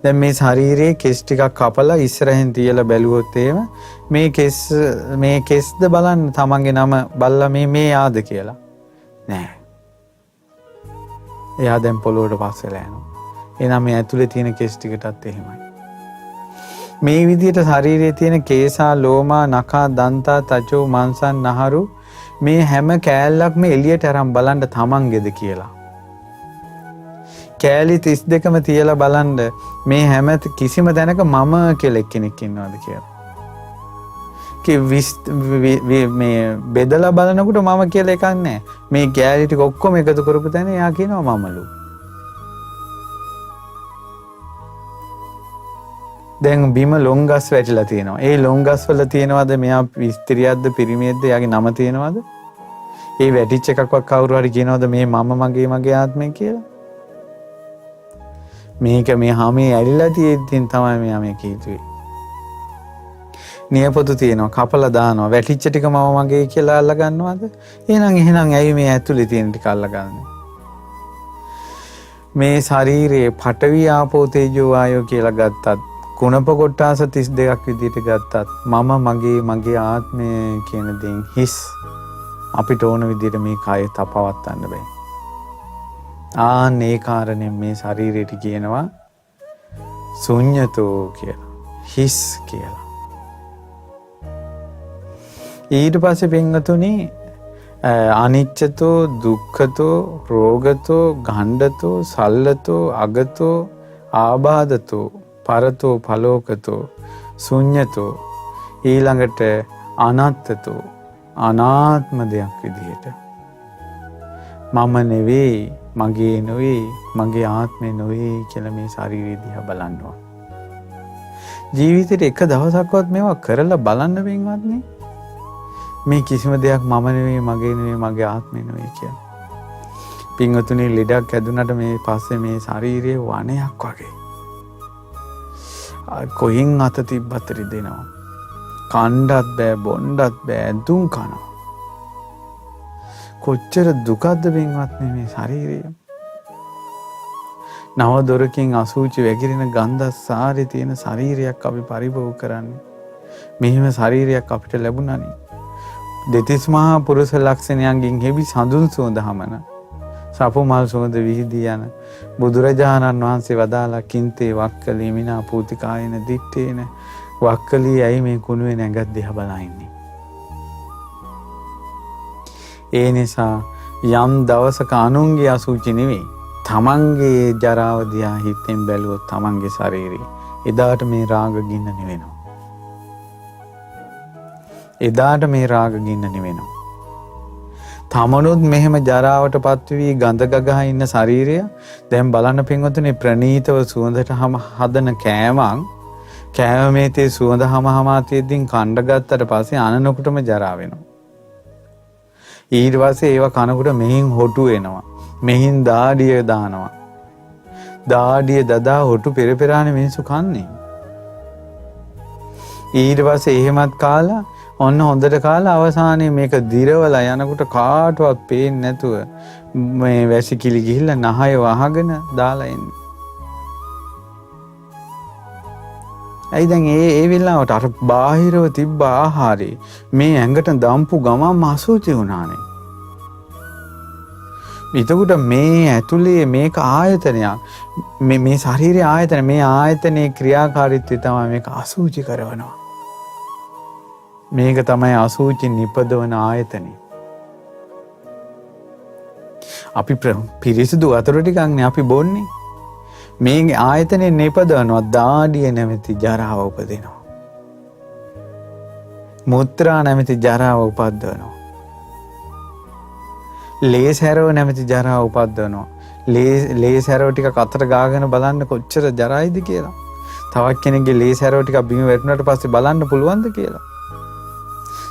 දැන් මේ ශරීරයේ කෙස් ටිකක් කපලා ඉස්සරහින් තියලා බැලුවොත් එහෙම මේ කෙස්ද බලන්න තමන්ගේ නම බල්ලා මේ ආද කියලා නෑ. එයා දැන් පොළොවට පස් වෙලා යනවා. එහෙනම් මේ ඇතුලේ තියෙන කෙස් ටිකටත් එහෙමයි. මේ විදිහට ශරීරයේ තියෙන කේසා ලෝමා නඛා දන්තා තචෝ මාංසන් නහරු මේ හැම කෑල්ලක්ම එළියට අරන් බලන්න තමන්ගේද කියලා. කෑලි 32ම තියලා බලන්න මේ හැම කිසිම දැනක මම කියලා කෙනෙක් ඉන්නවද කියලා. මේ බෙදලා බලනකොට මම කියලා එකක් නැහැ. මේ කෑලි ටික ඔක්කොම එකතු කරපු තැන එයා කියනවා මමලු. දැන් බිම ලොංගස් වැටිලා තියෙනවා. ඒ ලොංගස් වල තියෙනවද මෙයා ස්ත්‍රියක්ද පිරිමියෙක්ද එයාගේ නම තියෙනවද? ඒ වැටිච්ච එකක්වත් කවුරු හරි කියනවද මේ මම මගේ ආත්මය කියලා? මේක මේ හැමේ ඇලිලා තියෙද්දින් තමයි මෙයා මේක හිතුවේ. නියපොතු තියෙනවා කපලා දානවා වැටිච්ච ටික මම මගේ කියලා අල්ල ගන්නවද? එහෙනම් ඇයි මේ ඇතුලේ තියෙන ටික අල්ලගන්නේ? මේ ශරීරයේ පඨවි ආපෝ තේජෝ වායෝ කියලා ගත්තත් කුණප කොටාස 32ක් විදිහට ගත්තත් මම මගේ ආත්මය කියන දෙයින් හිස් අපිට ඕන විදිහට මේ කය තපවත්තන්න බෑ. ආන්නේ කාරණේ මේ ශරීරයට කියනවා ශුන්‍යතෝ කියලා. හිස් කියලා. ඊට පස්සේ පින්වතුනි අනිච්චතෝ දුක්ඛතෝ රෝගතෝ ගණ්ඩතෝ සල්ලතෝ අගතෝ ආබාධතෝ පරතෝ පලෝකතෝ ශුඤ්ඤතෝ ඊළඟට අනත්තතෝ අනාත්ම දෙයක් විදිහට මම නෙවෙයි මගේ නෙවෙයි මගේ ආත්මේ නෙවෙයි කියලා මේ ශරීරය දිහා බලනවා. ජීවිතේට එක දවසක්වත් මේවා කරලා බලන්න වෙනවත්නේ. මේ කිසිම දෙයක් මම නෙවෙයි මගේ නෙවෙයි මගේ ආත්මේ නෙවෙයි කියලා. පින්වතුනි ලෙඩක් ඇදුනට මේ පස්සේ මේ ශරීරයේ වණයක් වගේ. කොහෙන් අත තිබ්බත් රිදෙනවා. කණ්ඩත් බෑ බොණ්ඩත් බෑ ඇඳුම් කනවා. කොච්චර දුකක්ද පින්වත්නි මේ ශරීරය. නව දොරකින් අසුචි වැగిරෙන ගන්ධස්සාරේ තියෙන ශරීරයක් අපි පරිභෝග කරන්නේ. මෙහිම ශරීරයක් අපිට ලැබුණානේ. දෙතිස් මහා පුරුෂ ලක්ෂණයන්ගෙන් හෙබි සඳුන් සුවඳ හමන සපු මල් සුවඳ විහිදී යන බුදුරජාණන් වහන්සේ වදාලා කින්තේ වක්කලී මිනා පූතිකායන දිත්තේන වක්කලී ඇයි මේ කුණුවේ නැගත් දිහා බලා ඉන්නේ. ඒ නිසා යම් දවසක අනුන්ගේ අසුචි නෙවෙයි තමන්ගේ ජරාව දිහා හිතෙන් බැලුවොත් තමන්ගේ ශරීරය එදාට මේ රාග ගින්න නිවෙනවා. එදාට මේ රාග ගින්න නිවෙනවා. තමනුත් මෙහෙම ජරාවට පත්වී ගඳ ගගහ ඉන්න ශරීරය දැන් බලන්න පින්වතුනි ප්‍රණීතව සුවඳට හදන කෑමේ තේ සුවඳ හමා තියෙද්දින් කණ්ඩ ගත්තට පස්සේ අනනකොටම ජරා වෙනවා. ඊට පස්සේ ඒව කනකොට මෙහින් හොටු එනවා. මෙහින් දාඩිය දානවා. දාඩිය දදා හොටු පෙරපෙරානේ මිනිස්සු කන්නේ. ඊට පස්සේ එහෙමත් කාලා ඔන්න හොඳට කාලා අවසානයේ මේක දිරවලා යනකොට කාටවත් පේන්නේ නැතුව මේ වැසිකිලි ගිහිල්ලා නහය වහගෙන දාලා එන්නේ. ඇයි දැන් ඒ වෙලාවට අර බාහිරව තිබ්බ ආහාරේ මේ ඇඟට දම්පු ගමන්ම අසුචි වුණානේ. එතකොට මේ ඇතුලේ මේක ආයතනයක් මේ ශරීරයේ ආයතන මේ ආයතනයේ ක්‍රියාකාරීත්වය තමයි මේක අසුචි කරනවා. මේක තමයි අසුචි නිපදවන ආයතනය. අපි පිරිසිදු වතුර ටිකක්නේ අපි බොන්නේ. මේ ආයතනයේ නිපදවනවා දාඩිය නැමැති ජරාව උපදිනවා. මුත්‍රා නැමැති ජරාව උපද්දවනවා. ලේ සැරව නැමැති ජරාව උපද්දවනවා. ලේ සැරව ටික අතට ගාගෙන බලන්න කොච්චර ජරයිද කියලා. තවත් කෙනෙක්ගේ ලේ සැරව ටික බිම වැටුණාට පස්සේ බලන්න පුළුවන්ද කියලා.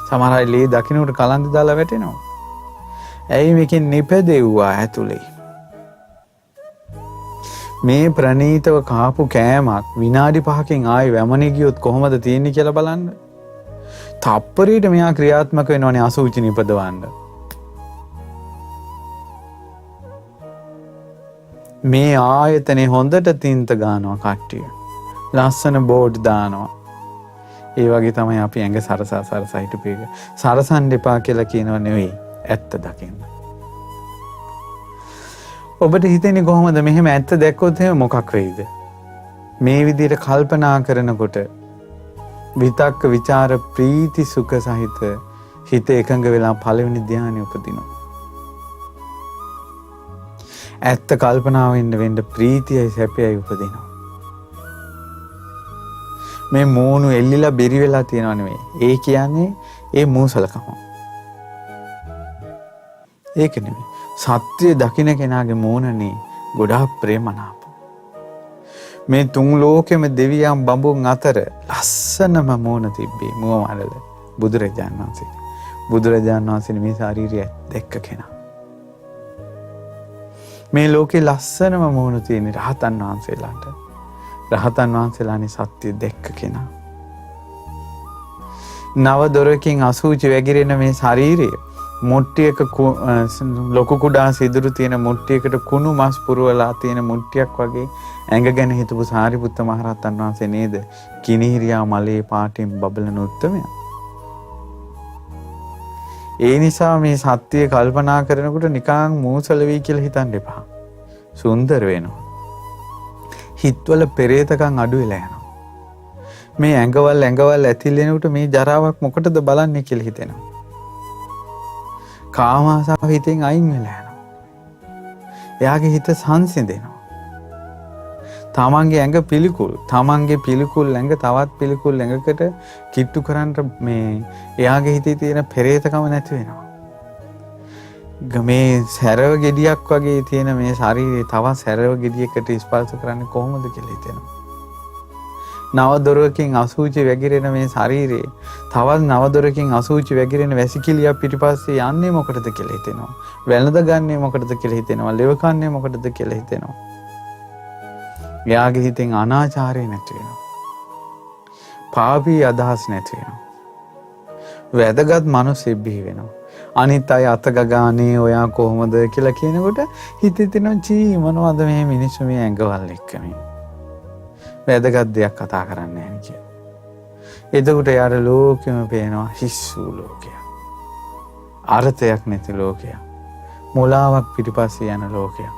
සමහර අය ලේ දකින්නට කලන්ත දාලා වැටෙනවා. ඇයි මේකෙන් නිපදෙව්වා ඇතුලේ? මේ ප්‍රණීතව කාපු කෑමක් විනාඩි 5කින් ආයෙ වැමනේ ගියොත් කොහොමද තියෙන්නේ කියලා බලන්න. තප්පරයට මෙයා ක්‍රියාත්මක වෙනවනේ අසුචි නිපදවන්න. මේ ආයතනේ හොඳට තින්ත ගන්නවා කට්ටිය. ලස්සන බෝඩ් දානවා. ඒ වගේ තමයි අපි ඇඟ සරසා හිටපේක. සරසන්න එපා කියලා කියනව නෙවෙයි ඇත්ත දකින්න. ඔබට හිතෙන්නේ කොහොමද මෙහෙම ඇත්ත දැක්කොත් එහෙම මොකක් වෙයිද? මේ විදිහට කල්පනා කරනකොට විතක්ක ਵਿਚාර ප්‍රීති සුඛ සහිත හිත එකඟ වෙලා පළවෙනි ධානය උපදිනවා. ඇත්ත කල්පනාවෙන් වෙන්න ප්‍රීතියයි සැපයයි උපදිනවා. මේ මූණු එල්ලිලා බෙරි වෙලා තියෙනව නෙවෙයි. ඒ කියන්නේ ඒ මූසලකම. ඒක නෙවෙයි. සත්‍ය දකින්න කෙනාගේ මූණනේ ගොඩාක් ප්‍රේමනාප. මේ තුන් ලෝකෙම දෙවියන් බඹුන් අතර ලස්සනම මූණ තිබ්බේ මුව මඩල බුදුරජාණන් වහන්සේ. බුදුරජාණන් වහන්සේ මේ ශාරීරිය දැක්ක කෙනා. මේ ලෝකේ ලස්සනම මූණ තියෙන රහතන් වහන්සේලාට. රහතන් වහන්සේලානේ සත්‍ය දැක්ක කෙනා. නව දොරකින් අසුචි වැగిරෙන මේ ශරීරය මුට්ටියක ලොකු කුඩා සිදුරු තියෙන මුට්ටියකට කුණු මස් පුරවලා තියෙන මුට්ටියක් වගේ ඇඟ ගැන හිතපු සාරිපුත්ත මහරහතන් වහන්සේ නේද කිනිහිරියා මලේ පාටින් බබලන උත්තමයා. ඒ නිසා මේ සත්‍ය කල්පනා කරනකොට නිකන් මූසල වෙයි කියලා හිතන්න එපා. සුන්දර වෙනවා. හිතවල පෙරේතකම් අඩු වෙලා යනවා. මේ ඇඟවල් ඇතිලෙනකොට මේ ජරාවක් මොකටද බලන්නේ කියලා හිතෙනවා. කාම ආසාව හිතෙන් අයින් වෙලා යනවා. එයාගේ හිත සංසිඳෙනවා. තමන්ගේ ඇඟ පිළිකුල්. තමන්ගේ පිළිකුල් ඇඟ තවත් පිළිකුල් ඇඟකට කිට්ටු කරන්න මේ එයාගේ හිතේ තියෙන පෙරේතකම නැති වෙනවා. මේ සැරව ගෙඩියක් වගේ තියෙන මේ ශරීරේ තවත් සැරව ගෙඩියකට ස්පර්ශ කරන්නේ කොහොමද කියලා හිතෙනවා. නව දොරකින් අසුචි වැగిරෙන මේ ශරීරේ තවත් නව දොරකින් අසුචි වැగిරෙන වැසිකිළියක් පිටිපස්සේ යන්නේ මොකටද කියලා හිතෙනවා. වැළඳ ගන්නේ මොකටද කියලා හිතෙනවා. ලෙව කන්නේ මොකටද කියලා හිතෙනවා. එයාගේ හිතෙන් අනාචාරය නැති වෙනවා. පාපී අදහස් නැති වෙනවා. වැදගත් මිනිස්සු බිහි වෙනවා. අනිත් අය අත ගගානේ ඔයා කොහොමද කියලා කියනකොට හිතේ තියෙන චී මොනවද මේ මිනිස්සු මේ ඇඟවල් එක්ක මේ වැදගත් දෙයක් කතා කරන්නේ නැහැ කියලා. එතකොට යාර ලෝකෙම පේනවා හිස්සු ලෝකයක්. අර්ථයක් නැති ලෝකයක්. මුලාවක් පිටිපස්සේ යන ලෝකයක්.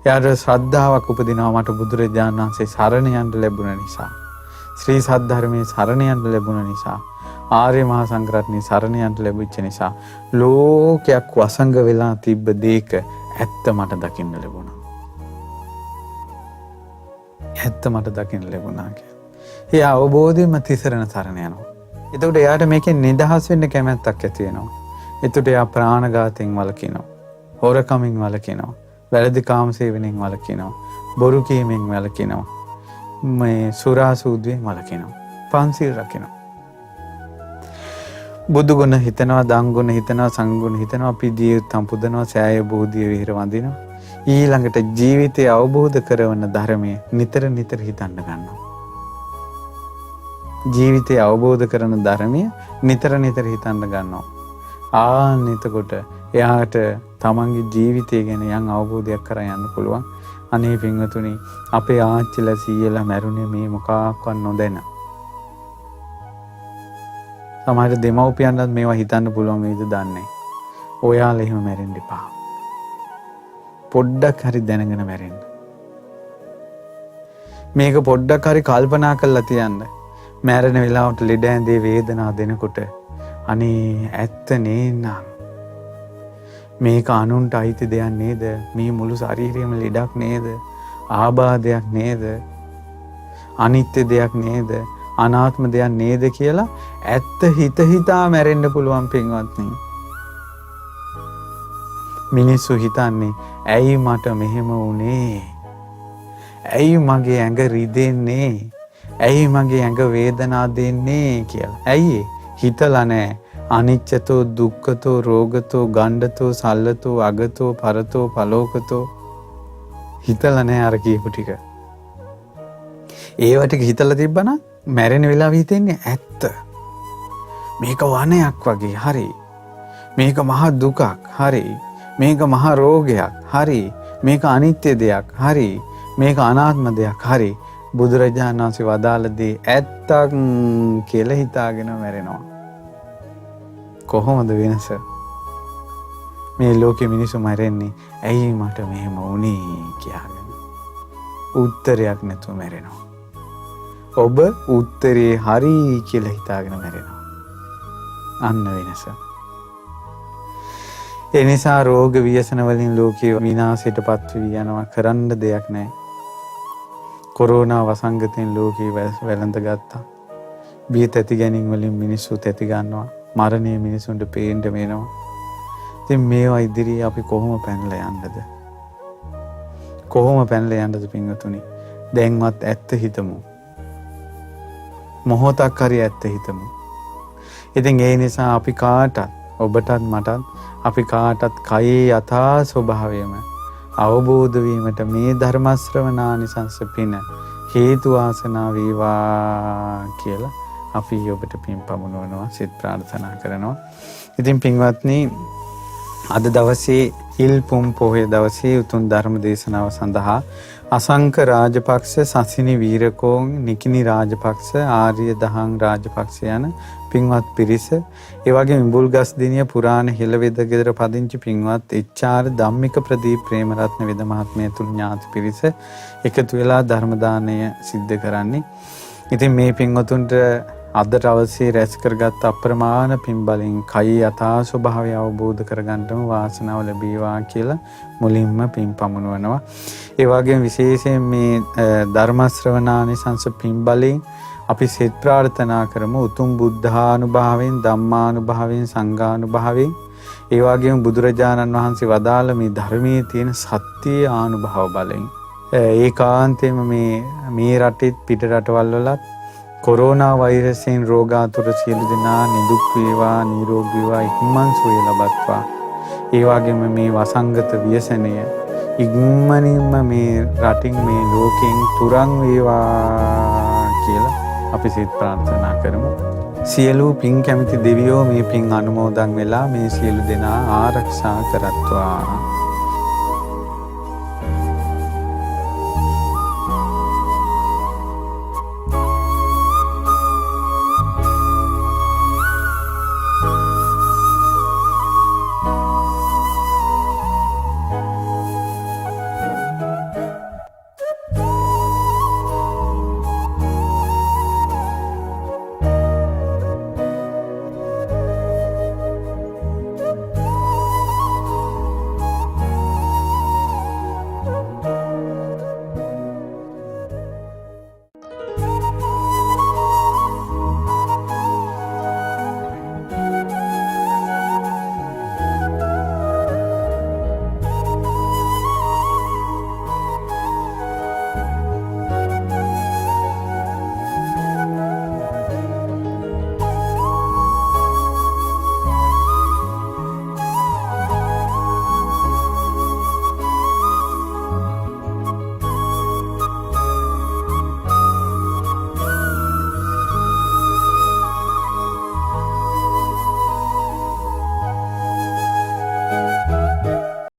යාර ශ්‍රද්ධාවක් උපදිනවා මට බුදුරජාණන් වහන්සේ සරණ යන්න ලැබුණ නිසා. ශ්‍රී සද්ධර්මයේ සරණ යන්න ලැබුණ නිසා. ආර්ය මහා සංඝරත්නයේ සරණ යන්න ලැබුච්ච නිසා ලෝකයක් වසංග වෙලා තිබ්බ දෙයක ඇත්ත මට දකින්න ලැබුණා. ඇත්ත මට දකින්න ලැබුණා කියලා. ඒ අවබෝධයෙන්ම තිසරණ සරණ යනවා. එතකොට එයාට මේකෙන් නිදහස් වෙන්න කැමැත්තක් ඇති වෙනවා. එතකොට එයා ප්‍රාණඝාතයෙන් වළකිනවා. හොරකමින් වළකිනවා. වැරදි කාම සේවනයෙන් වළකිනවා. බොරු කීමෙන් වළකිනවා. මේ සුරා සූදුවෙන් වළකිනවා. පන්සිල් රකිනවා. බුදු ගුණ හිතනවා, දන් ගුණ හිතනවා, සංඝ ගුණ හිතනවා, පිළිදී උත්තම් පුදනවා, සෑය බෝධිය විහෙර වඳිනවා. ඊළඟට ජීවිතය අවබෝධ කරවන ධර්මයේ නිතර නිතර හිතන්න ගන්නවා. ජීවිතය අවබෝධ කරන ධර්මයේ නිතර නිතර හිතන්න ගන්නවා. එතකොට එයාට තමන්ගේ ජීවිතය ගැන යම් අවබෝධයක් කරා යන්න පුළුවන්. අනේ පින්වතුනි, අපේ ආච්චිලා සීයලා මැරුණේ මේ මොකක්වත් නොදැන. සමහර දෙමව්පියන්වත් මේවා හිතන්න පුළුවන් වේද දන්නේ. ඔයාලා එහෙම මැරෙන්න එපා. පොඩ්ඩක් හරි දැනගෙන මැරෙන්න. මේක පොඩ්ඩක් හරි කල්පනා කරලා තියන්න. මැරෙන වෙලාවට ලෙඩ ඇඳේ වේදනාව දෙනකොට අනේ ඇත්ත නේනම් මේක අනුන්ට අයිති දෙයක් නේද? මේ මුළු ශරීරෙම ලෙඩක් නේද? ආබාධයක් නේද? අනිත්‍ය දෙයක් නේද? අනාත්ම දෙයක් නේද කියලා ඇත්ත හිතා මැරෙන්න පුළුවන් පින්වත්නි. මිනිස්සු හිතන්නේ ඇයි මට මෙහෙම වුනේ? ඇයි මගේ ඇඟ රිදෙන්නේ? ඇයි මගේ ඇඟ වේදනා දෙන්නේ කියලා. ඇයි හිතලා නැහැ. අනිච්චතෝ දුක්ඛතෝ රෝගතෝ ගණ්ඩතෝ සල්ලතෝ අගතෝ පරතෝ පලෝකතෝ හිතලා නැහැ අර කියපු ටික. ඒව ටික හිතලා තිබ්බනම් මැරෙන වෙලාව හිතෙන්නේ ඇත්ත. මේක වනයක් වගේ. හරි. මේක මහා දුකක්. හරි. මේක මහා රෝගයක්. හරි. මේක අනිත්‍ය දෙයක්. හරි. මේක අනාත්ම දෙයක්. හරි. බුදුරජාණන් වහන්සේ වදාළ දේ ඇත්තක් කියලා හිතාගෙන මැරෙනවා. කොහොමද වෙනස? මේ ලෝකෙ මිනිස්සු මැරෙන්නේ ඇයි මට මෙහෙම වුනේ කියලාගෙන. උත්තරයක් නැතුව මැරෙනවා. ඔබ උත්තරේ හරි කියලා හිතාගෙන මැරෙනවා. අන්න වෙනස. ඒ නිසා රෝග ව්‍යසන වලින් ලෝකේ විනාශයටපත් වී යනවා. කරන්න දෙයක් නැහැ. කොරෝනා වසංගතයෙන් ලෝකේ වැළඳ ගත්තා. බිය තැති ගැනීම වලින් මිනිස්සු තැති ගන්නවා. මරණය මිනිසුන්ට පේන්න වෙනවා. ඉතින් මේවා ඉදිරියේ අපි කොහොම පැනලා යන්නද? කොහොම පැනලා යන්නද පින්වතුනි? දැන්වත් ඇත්ත හිතමු. මොහොතක් හරි ඇත්ත හිතමු. ඉතින් ඒ නිසා අපි කාටත්, ඔබටත් මටත්, අපි කාටත් කයේ යථා ස්වභාවයම අවබෝධ වීමට මේ ධර්ම ශ්‍රවණානිසංස පින හේතු වාසනා වේවා කියලා අපි ඔබට පින් පමුණවනවා, සිත ප්‍රාර්ථනා කරනවා. ඉතින් පින්වත්නි, අද දවසේ හිල්පුම් පොහොය දවසේ උතුම් ධර්ම දේශනාව සඳහා අසංක රාජපක්ෂ, සසිනි වීරකෝන්, නිකිනි රාජපක්ෂ, ආර්ය දහං රාජපක්ෂ යන පින්වත් පිරිස, ඒ වගේ මිඹුල්ගස් දිනිය පුරාණ හෙළවෙද ගෙදර පදිංචි පින්වත් එච්.ආර්. ධම්මික ප්‍රදීප් ප්‍රේමරත්න වෙද මහත්මයා තුළු ඥාති පිරිස එකතු වෙලා ධර්ම දානය සිද්ධ කරන්නේ. ඉතින් මේ පින්වතුන්ට අදට අවශ්‍ය රැස් කරගත් අප්‍රමාණ පින් බලෙන් කයි යථා ස්වභාවය අවබෝධ කරගන්නම වාසනාව ලැබේවා කියලා මුලින්ම පින් පමුණුවනවා. ඒ වගේම විශේෂයෙන් මේ ධර්ම ශ්‍රවණානිසංස පින් බලෙන් අපි සෙත් ප්‍රාර්ථනා කරමු උතුම් බුද්ධානුභාවයෙන් ධම්මානුභාවයෙන් සංඝානුභාවයෙන් ඒ වගේම බුදුරජාණන් වහන්සේ වදාළ මේ ධර්මයේ තියෙන සත්‍ය ආනුභාව බලෙන් ඒකාන්තයෙන්ම මේ රටෙත් පිට රටවල් වලත් කොරෝනා වෛරසයෙන් රෝගාතුර සියලු දෙනා නිදුක් වේවා නිරෝගී වේවා ඉක්මන් සුවය ලබත්වා. ඒ වගේම මේ වසංගත ව්‍යසනය ඉක්මනින්ම මේ රටින් මේ ලෝකෙන් තුරන් වේවා කියලා අපි සිත ප්‍රාර්ථනා කරමු. සියලු පින් කැමති දෙවියෝ මේ පින් අනුමෝදන් වෙලා මේ සියලු දෙනා ආරක්ෂා කරත්වා.